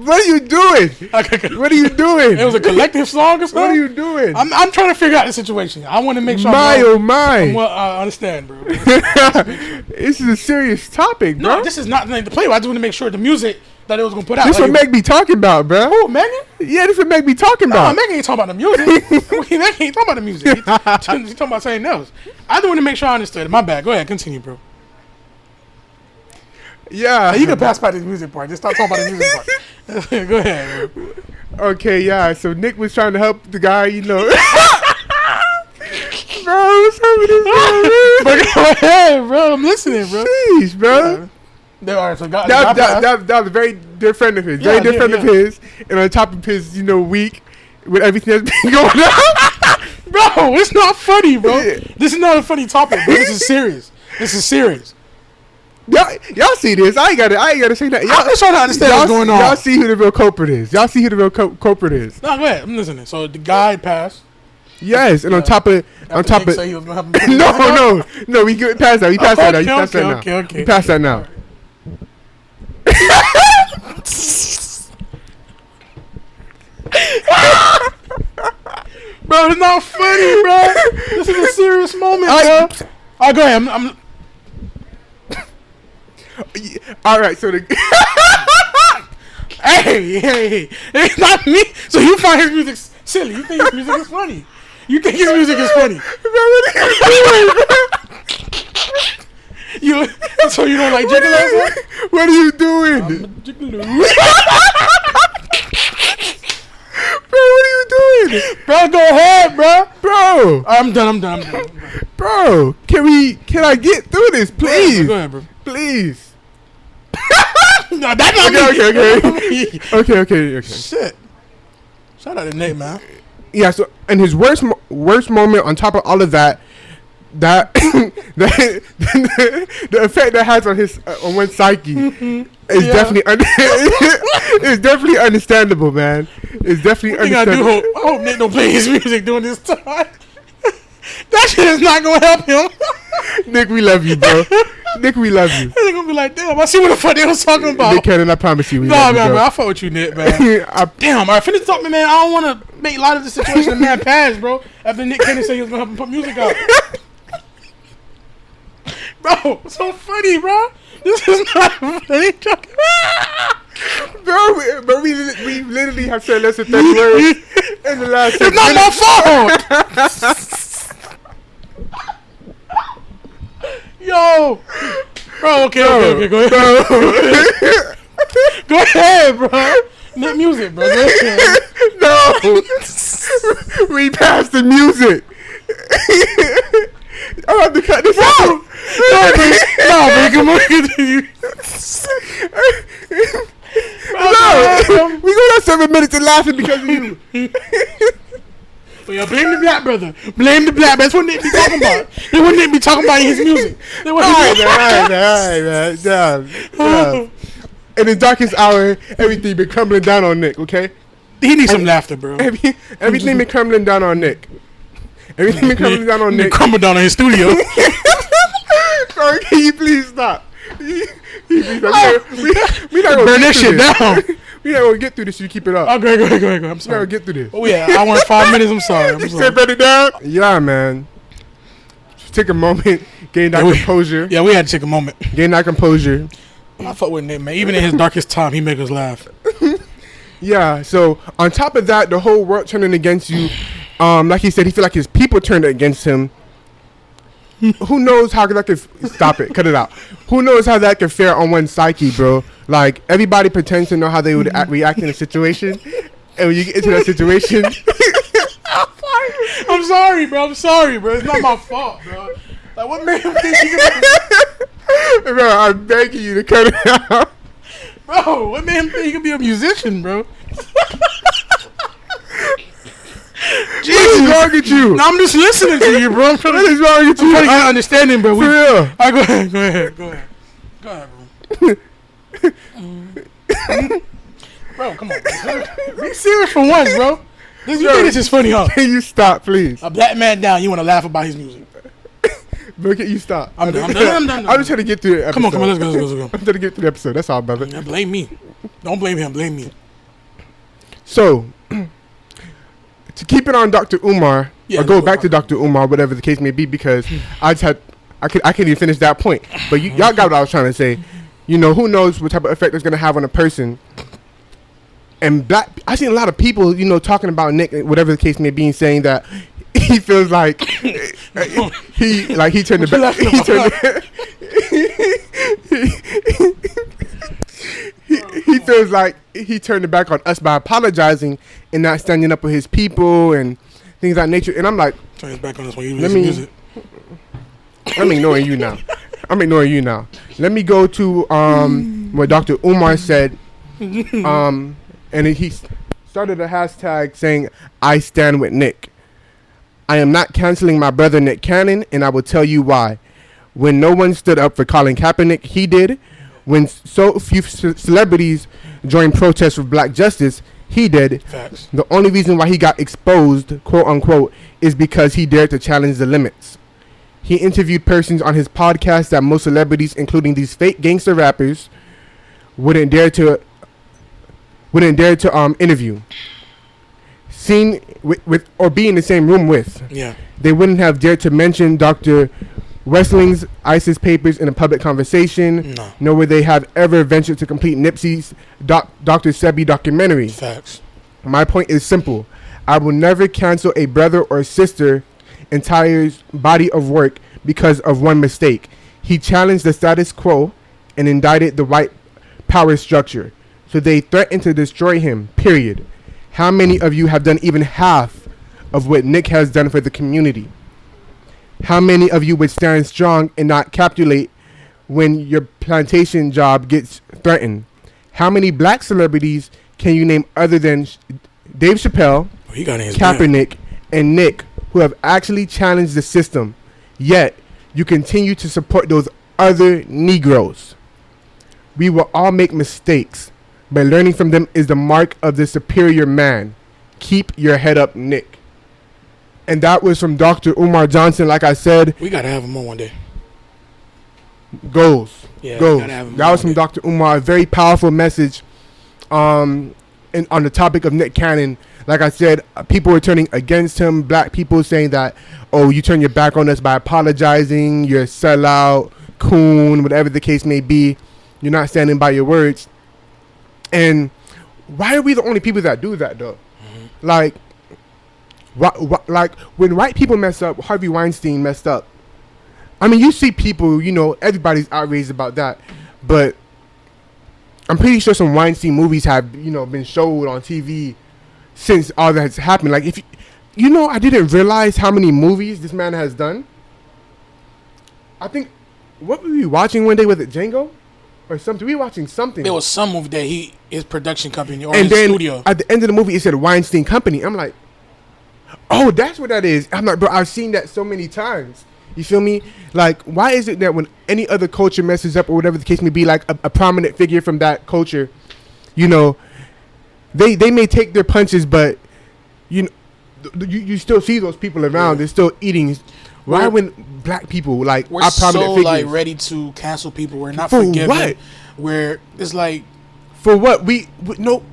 are you doing? What are you doing? It was a collective song or something. What are you doing? I'm trying to figure out the situation. I want to make sure. I understand, bro. This is a serious topic, bro. No, this is not nothing to play with. I just want to make sure the music that it was gonna put out. This what Meg be talking about, bro. Who, Megan? Yeah, this what Meg be talking about. No, Megan ain't talking about the music. Megan ain't talking about the music. She's talking about something else. I just want to make sure I understood it. My bad. Go ahead, continue, bro. Yeah. You can pass by this music part. Just stop talking about the music part. Go ahead, bro. Okay, yeah. So Nick was trying to help the guy, you know. Bro, what's up with this guy, man? Go ahead, bro. I'm listening, bro. Jeez, bro. So that was a very dear friend of his. Very dear friend of his. And on top of his, you know, week, with everything that's been going on. Bro, it's not funny, bro. This is not a funny topic, bro. This is serious. This is serious. Y'all see this? I ain't gotta say that. I'm just trying to understand what's going on. Y'all see who the real culprit is. No, go ahead. I'm listening. So the guy passed. Yes, and on top of say he was gonna help him no, we get past that. We passed that now. Okay. We passed that now. Bro, it's not funny, bro. This is a serious moment, bro. Alright, go ahead. I'm all right, so hey, it's not me. So you find his music silly? You think his music is funny? You think his music is funny? So you don't like Gigolo? What are you doing? I'm a Gigolo. Bro, what are you doing? Bro, go ahead, bro. Bro, I'm done. Bro, can I get through this, please? Go ahead, bro. Please. No, that's not me. Okay. Shit. Shout out to Nate, man. Yeah, so and his worst moment on top of all of that the effect that has on his on one's psyche is definitely definitely understandable, man. It's definitely understandable. I hope Nate don't play his music during this time. That shit is not gonna help him. Nick, we love you, bro. Nick, we love you. They're gonna be like, damn, I see what the fuck they was talking about. Nick Cannon, I promise you. Man, I fuck with you, Nick, man. Damn, alright, finish talking, man. I don't want to make light of the situation the man passed, bro. After Nick Cannon said he was gonna help him put music out. Bro, it's so funny, bro. This is not funny. Bro, we literally have said less than 30 words in the last. It's not my fault. Yo, Bro, okay, go ahead. Go ahead, bro. Net music, bro. Go ahead. No. We passed the music. I have to cut this out. No, come on. No. We go down 7 minutes and laughing because of you. But yeah, blame the black brother. Blame the black brother. That's what they be talking about. They wouldn't be talking about his music. All right, man. Yeah. In the darkest hour, everything been crumbling down on Nick, okay? He needs some laughter, bro. Everything been crumbling down on Nick. Everything been crumbling down on Nick. Crumbling down in his studio. Sorry, can you please stop? We not gonna burn that shit down. We not gonna get through this if you keep it up. Oh, go ahead. I'm We not gonna sorry. get through this. Oh, yeah. I want 5 minutes. I'm sorry. Burn it down? Yeah, man. Just take a moment, gain that composure. Yeah, we had to take a moment. Gain that composure. I fuck with Nick, man. Even in his darkest time, he make us laugh. Yeah, so on top of that, the whole world turning against you. Like he said, he feel like his people turned against him. Who knows how that could stop it? Cut it out. Who knows how that could fare on one's psyche, bro? Like everybody pretends to know how they would react in a situation, and when you get into that situation, I'm sorry, bro. It's not my fault, bro. Like, what made him think he could bro, I'm begging you to cut it out. Bro, what made him think he could be a musician, bro? Jesus. What is wrong with you? No, I'm just listening to you, bro. What is wrong with you? I'm trying to get understanding, bro. For real. All right, go ahead, bro. Bro, come on. Be serious for once, bro. You think this is funny, huh? Can you stop, please? A black man down, you want to laugh about his music. Bro, can you stop? I'm done. I'm just trying to get through the episode. Come on, let's go. I'm trying to get through the episode. That's all, brother. Yeah, blame me. Don't blame him. Blame me. So, to keep it on Dr. Umar, or go back to Dr. Umar, whatever the case may be, because I can't even finish that point. But y'all got what I was trying to say. You know, who knows what type of effect it's going to have on a person. And I've seen a lot of people, you know, talking about Nick, whatever the case may be, and saying that he feels like he turned the back. He feels like he turned the back on us by apologizing and not standing up for his people and things of that nature. And I'm like, turn his back on us when you listen to music. I'm ignoring you now. Let me go to what Dr. Umar said. And he started a hashtag saying, "I stand with Nick. I am not canceling my brother Nick Cannon, and I will tell you why. When no one stood up for Colin Kaepernick, he did. When so few celebrities joined protests for black justice, he did. Facts. The only reason why he got exposed, quote unquote, is because he dared to challenge the limits. He interviewed persons on his podcast that most celebrities, including these fake gangster rappers, wouldn't dare to interview. Seen with or be in the same room with. Yeah. They wouldn't have dared to mention Dr. Westling's ISIS papers in a public conversation. No. Nor would they have ever ventured to complete Nipsey's Dr. Sebi documentary. Facts. My point is simple. I will never cancel a brother or sister entire body of work because of one mistake. He challenged the status quo and indicted the white power structure. So they threatened to destroy him, period. How many of you have done even half of what Nick has done for the community? How many of you would stand strong and not capitulate when your plantation job gets threatened? How many black celebrities can you name other than Dave Chappelle, Kaepernick, and Nick, who have actually challenged the system, yet you continue to support those other Negroes? We will all make mistakes, but learning from them is the mark of the superior man. Keep your head up, Nick. And that was from Dr. Umar Johnson. Like I said, we gotta have him on one day. Goals. Yeah, goals. That was from Dr. Umar. A very powerful message on the topic of Nick Cannon. Like I said, people were turning against him. Black people saying that, oh, you turn your back on us by apologizing. You're a sellout, coon, whatever the case may be. You're not standing by your words. And why are we the only people that do that, though? Mm-hmm. Like when white people mess up, Harvey Weinstein messed up. I mean, you see people, you know, everybody's outraged about that, but I'm pretty sure some Weinstein movies have, you know, been showed on TV since all that has happened. Like, if you know, I didn't realize how many movies this man has done. I think, what were we watching one day? Was it Django or something? We were watching something. There was some movie that his production company or and his then studio. At the end of the movie, it said Weinstein Company. I'm like, oh, that's what that is. I'm like, bro, I've seen that so many times. You feel me? Like, why is it that when any other culture messes up or whatever the case may be, like a prominent figure from that culture, you know, they may take their punches, but you know, you still see those people around. They're still eating. Why when black people, like, we're are prominent so figures, like ready to cancel people? We're not for forgiving. what? Where it's like, for what? We no,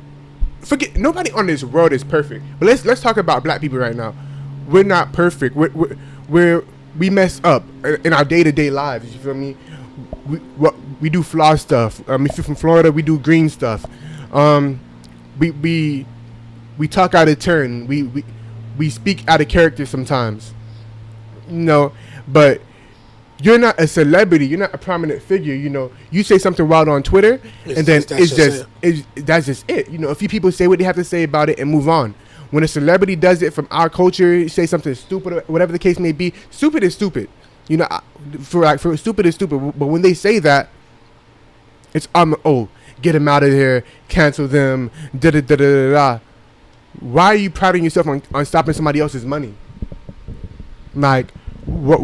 forget. Nobody on this world is perfect. But let's talk about black people right now. We're not perfect. We mess up in our day-to-day lives. You feel me? We do flaw stuff. If you're from Florida, we do green stuff. We talk out of turn. We speak out of character sometimes. You know, but you're not a celebrity. You're not a prominent figure. You know, you say something wild on Twitter, and then that's just it. You know, a few people say what they have to say about it and move on. When a celebrity does it from our culture, say something stupid or whatever the case may be, stupid is stupid. You know, for stupid is stupid. But when they say that, it's get them out of here, cancel them, da da da da da. Why are you priding yourself on stopping somebody else's money? Like, what?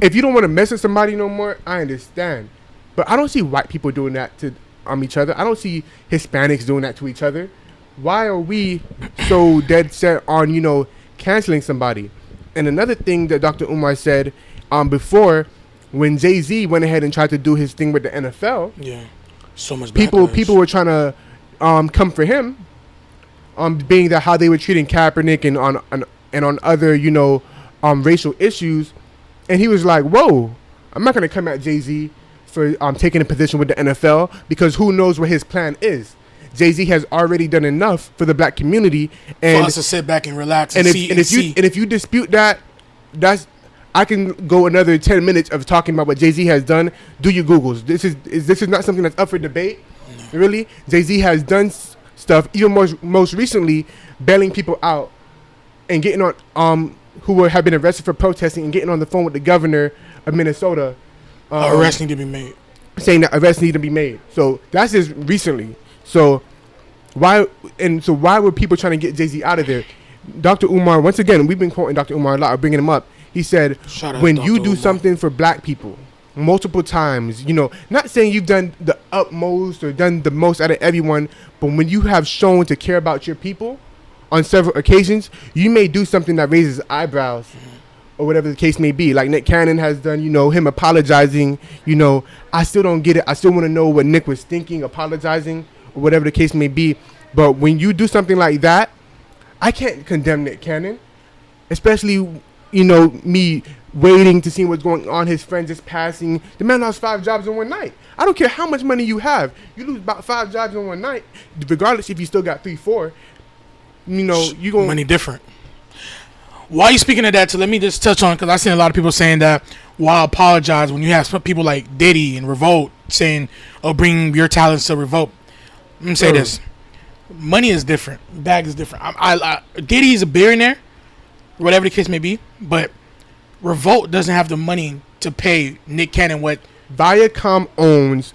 If you don't want to mess with somebody no more, I understand. But I don't see white people doing that to each other. I don't see Hispanics doing that to each other. Why are we so dead set on, you know, canceling somebody? And another thing that Dr. Umar said before, when Jay-Z went ahead and tried to do his thing with the NFL, so much people were trying to come for him, being that how they were treating Kaepernick and on other, you know, racial issues. And he was like, whoa, I'm not going to come at Jay-Z for taking a position with the NFL, because who knows what his plan is. Jay-Z has already done enough for the black community, and for us to sit back and relax and if you dispute that, I can go another 10 minutes of talking about what Jay-Z has done. Do your Googles. This is not something that's up for debate. No. Really, Jay-Z has done stuff, even most recently, bailing people out and getting on who have been arrested for protesting and getting on the phone with the governor of Minnesota. Arrests need to be made. Saying that arrests need to be made. So that's just recently. So why were people trying to get Jay-Z out of there? Dr. Umar, once again, we've been quoting Dr. Umar a lot, or bringing him up. He said, when you do something for black people multiple times, you know, not saying you've done the utmost or done the most out of everyone, but when you have shown to care about your people on several occasions, you may do something that raises eyebrows or whatever the case may be. Like Nick Cannon has done, you know, him apologizing. You know, I still don't get it. I still want to know what Nick was thinking, apologizing, or whatever the case may be. But when you do something like that, I can't condemn Nick Cannon, especially, you know, me waiting to see what's going on. His friends is passing. The man lost 5 jobs in one night. I don't care how much money you have. You lose about 5 jobs in one night, regardless if you still got 3, 4. You know, you going money different. Why are you speaking of that? So let me just touch on, because I've seen a lot of people saying that, why apologize when you have some people like Diddy and Revolt saying, oh, bring your talents to Revolt. Let me say this. Money is different. Bag is different. Diddy is a billionaire, whatever the case may be, but Revolt doesn't have the money to pay Nick Cannon what Viacom owns.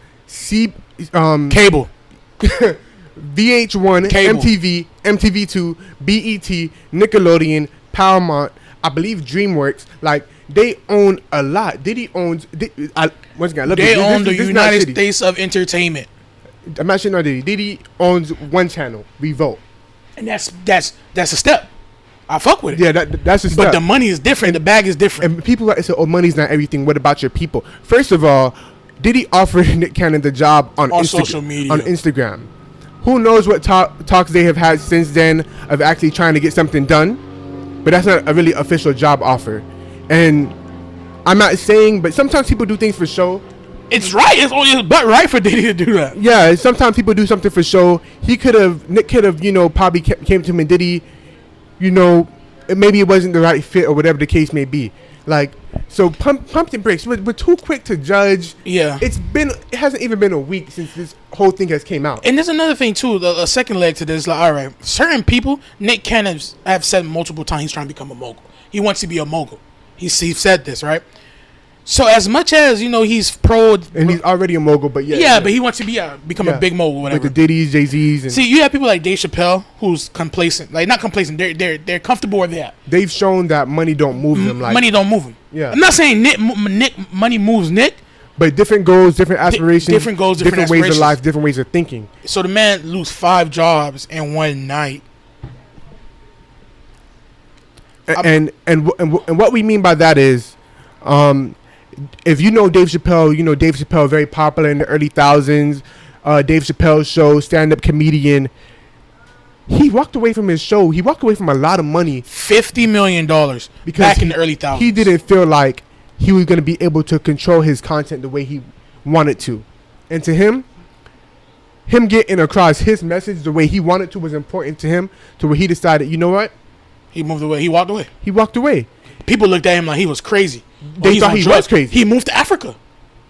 Cable. VH1, Cable. MTV, MTV2, BET, Nickelodeon, Paramount, I believe DreamWorks. Like, they own a lot. Diddy owns. Once again, they own the United States of Entertainment. I'm not sure. No, Diddy owns one channel, Revolt, and that's a step. I fuck with it. Yeah, that's a step. But the money is different. The bag is different. And people say, "Oh, money's not everything." What about your people? First of all, Diddy offered Nick Cannon the job on social media, on Instagram. Who knows what talks they have had since then of actually trying to get something done? But that's not a really official job offer. And I'm not saying, but sometimes people do things for show. It's right. It's only but right for Diddy to do that. Yeah, sometimes people do something for show. Nick could have, you know, probably came to him and Diddy, you know, maybe it wasn't the right fit or whatever the case may be. Like, so pump your brakes. We're too quick to judge. Yeah. It hasn't even been a week since this whole thing has came out. And there's another thing too. A second leg to this. Like, all right, certain people, Nick Cannon have said multiple times he's trying to become a mogul. He wants to be a mogul. He said this, right? So as much as he's pro, and he's already a mogul, but but he wants to become a big mogul, whatever. With the Diddy's, Jay-Z's, and see, you have people like Dave Chappelle who's complacent, like not complacent. They're comfortable where they're at. They've shown that money don't move them. Like money don't move him. Yeah, I'm not saying Nick money moves Nick, but different goals, different aspirations, different goals, different ways of life, different ways of thinking. So the man lose 5 jobs in one night. And what we mean by that is, if you know Dave Chappelle, Dave Chappelle, very popular in the early thousands. Dave Chappelle's show, stand-up comedian. He walked away from his show. He walked away from a lot of money, $50 million, back in the early thousands. He didn't feel like he was going to be able to control his content the way he wanted to, and to him getting across his message the way he wanted to was important to him. To where he decided, you know what? He moved away. He walked away. He walked away. People looked at him like he was crazy. They thought he was crazy. He moved to Africa.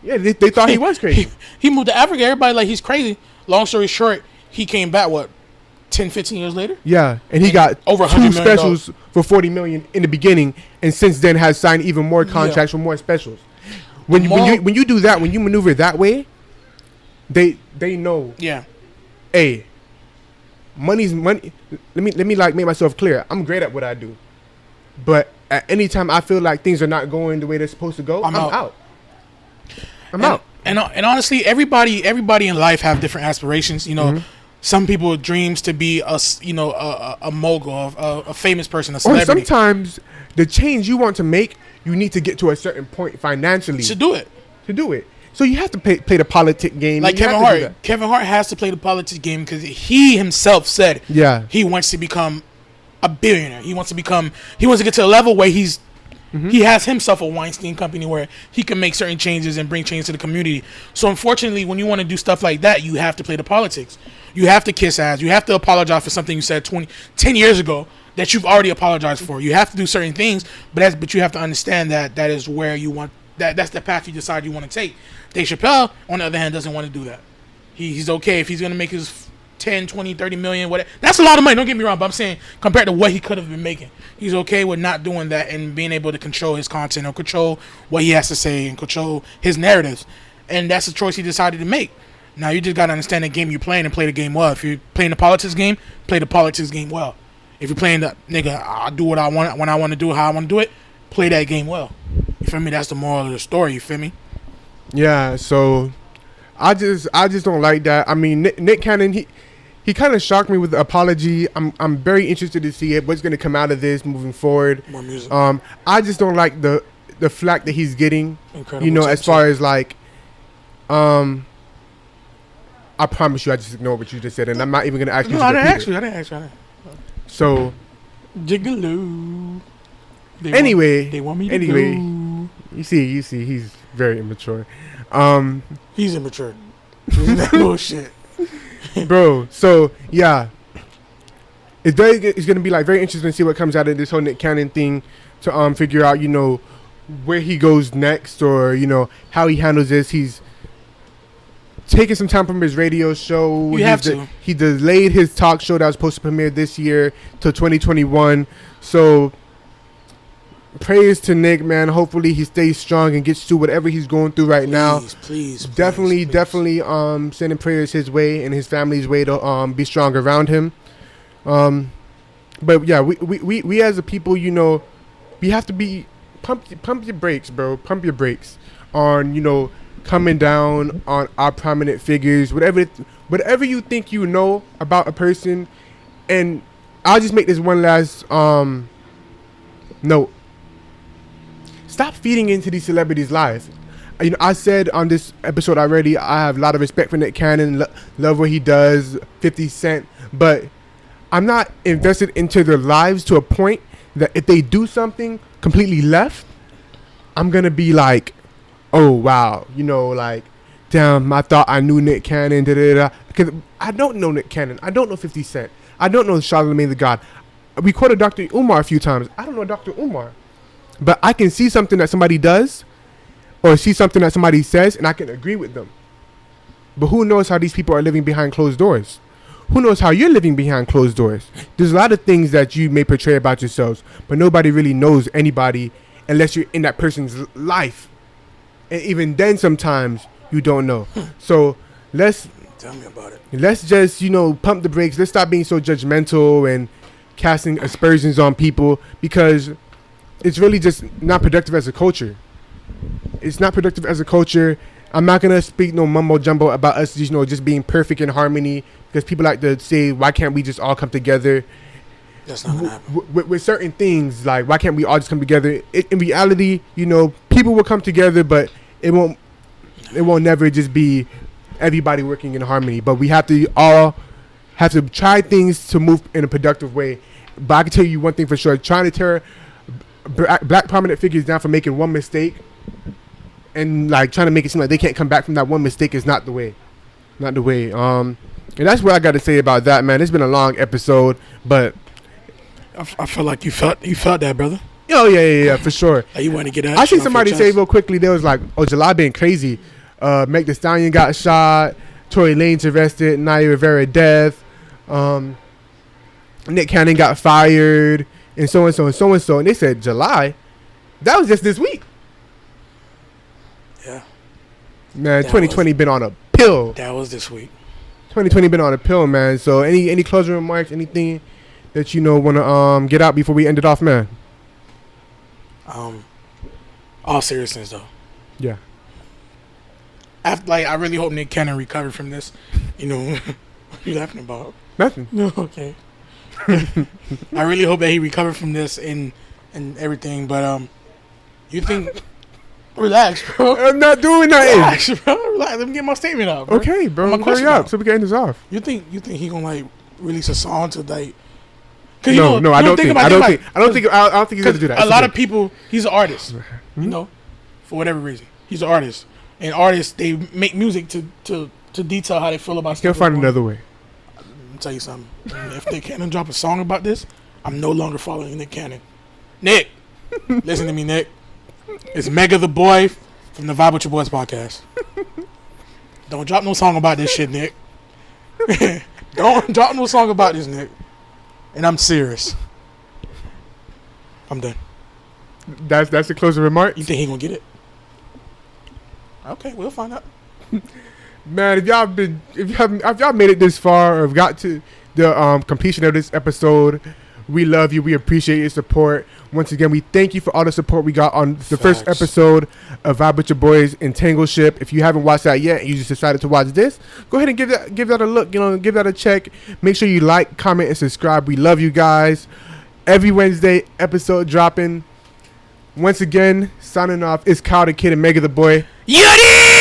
Yeah, they thought he was crazy. He moved to Africa. Everybody like he's crazy. Long story short, he came back 10, 15 years later. Yeah, and he got over 2 specials for $40 million in the beginning, and since then has signed even more contracts for more specials. When you do that, when you maneuver that way, they know. Yeah. Hey, money's money. Let me like make myself clear. I'm great at what I do, but at any time I feel like things are not going the way they're supposed to go, I'm out. I'm out. And honestly, everybody in life have different aspirations. Some people dreams to be a mogul, a famous person, a celebrity. Or sometimes the change you want to make, you need to get to a certain point financially to do it. So you have to play the politic game. Like Kevin Hart. Kevin Hart has to play the politics game because he himself said he wants to become a billionaire. He wants to get to a level where he has himself a Weinstein company where he can make certain changes and bring change to the community. So unfortunately, when you want to do stuff like that, you have to play the politics. You have to kiss ass. You have to apologize for something you said 10 years ago that you've already apologized for. You have to do certain things, but you have to understand that is where you want that's the path you decide you want to take. Dave Chappelle, on the other hand, doesn't want to do that. He's okay if he's going to make his 10, 20, 30 million, whatever. That's a lot of money, don't get me wrong, but I'm saying compared to what he could have been making, he's okay with not doing that and being able to control his content or control what he has to say and control his narratives. And that's a choice he decided to make. Now, you just got to understand the game you're playing and play the game well. If you're playing the politics game, play the politics game well. If you're playing the, nigga, I'll do what I want when I want to do it, how I want to do it, play that game well. You feel me? That's the moral of the story, you feel me? Yeah, so I just don't like that. I mean, Nick Cannon, he kind of shocked me with the apology. I'm very interested to see what's going to come out of this moving forward. More music. I just don't like the flack that he's getting. Incredible as far as like, I promise you, I just ignore what you just said, and I'm not even going to ask you. No, I didn't ask you. So, Jigaloo. They want me to go. You see, he's very immature. He's immature. Isn't that bullshit? Bro, so yeah, it's going to be like very interesting to see what comes out of this whole Nick Cannon thing to figure out where he goes next or how he handles this. He's taking some time from his radio show. He delayed his talk show that was supposed to premiere this year till 2021. So praise to Nick, man. Hopefully he stays strong and gets through whatever he's going through right now. Please. Definitely sending prayers his way and his family's way to be strong around him. But yeah, we as a people, we have to be pump your brakes, bro. Pump your brakes on coming down on our prominent figures, whatever you think about a person. And I'll just make this one last note. Stop feeding into these celebrities' lives. I said on this episode already, I have a lot of respect for Nick Cannon, love what he does, 50 Cent, but I'm not invested into their lives to a point that if they do something completely left, I'm going to be like, oh, wow, like, damn, I thought I knew Nick Cannon, because I don't know Nick Cannon. I don't know 50 Cent. I don't know Charlamagne the God. We quoted Dr. Umar a few times. I don't know Dr. Umar. But I can see something that somebody does or see something that somebody says and I can agree with them. But who knows how these people are living behind closed doors? Who knows how you're living behind closed doors? There's a lot of things that you may portray about yourselves, but nobody really knows anybody unless you're in that person's life. And even then sometimes you don't know. So Tell me about it. let's just, pump the brakes. Let's stop being so judgmental and casting aspersions on people, because it's really just not productive as a culture. It's not productive as a culture. I'm not gonna speak no mumbo jumbo about us, just being perfect in harmony, because people like to say, why can't we just all come together? That's not gonna happen. With certain things, like why can't we all just come together? In reality, people will come together, but it won't never just be everybody working in harmony. But we have to all try things to move in a productive way. But I can tell you one thing for sure: trying to tear black prominent figures down for making one mistake, and like trying to make it seem like they can't come back from that one mistake is not the way. Not the way. And that's what I got to say about that, man. It's been a long episode, but I feel like you felt that, brother. Oh yeah, for sure. Like you want to get that. I seen somebody say real quickly, they was like, "Oh, July been crazy. Meg Thee Stallion got shot. Tory Lanez arrested. Naya Rivera death. Nick Cannon got fired, and so and so and so and so." And they said July. That was just this week. Yeah. Man, 2020 been on a pill. That was this week. 2020 been on a pill, man. So any closing remarks, anything that want to get out before we end it off, man? All seriousness though. Yeah. I really hope Nick Cannon recovered from this. What are you laughing about? Nothing. No, okay. I really hope that he recovered from this and everything. But you think? Relax, bro. I'm not doing nothing. Relax, bro. Relax. Let me get my statement out, bro. Okay, bro. Hurry up so we can end this off. You think he gonna release a song to like? No, I don't think he's gonna do that. A lot of people, he's an artist. For whatever reason, he's an artist. And artists, they make music to detail how they feel about stuff. He'll find another way. Let me tell you something. If Nick Cannon drop a song about this, I'm no longer following Nick Cannon. Nick, listen to me, Nick. It's Mega the Boy from the Vibe with Your Boys podcast. Don't drop no song about this shit, Nick. Don't drop no song about this, Nick. And I'm serious. I'm done. That's the closing remark. You think he gonna get it? Okay, we'll find out. Man, if y'all made it this far or got to the completion of this episode, we love you. We appreciate your support. Once again, we thank you for all the support we got on the first episode of Vibe with Your Boys Entangleship. If you haven't watched that yet and you just decided to watch this, go ahead and give that a look, give that a check. Make sure you like, comment, and subscribe. We love you guys. Every Wednesday, episode dropping. Once again, signing off, it's Kyle the Kid and Mega the Boy. Yuri!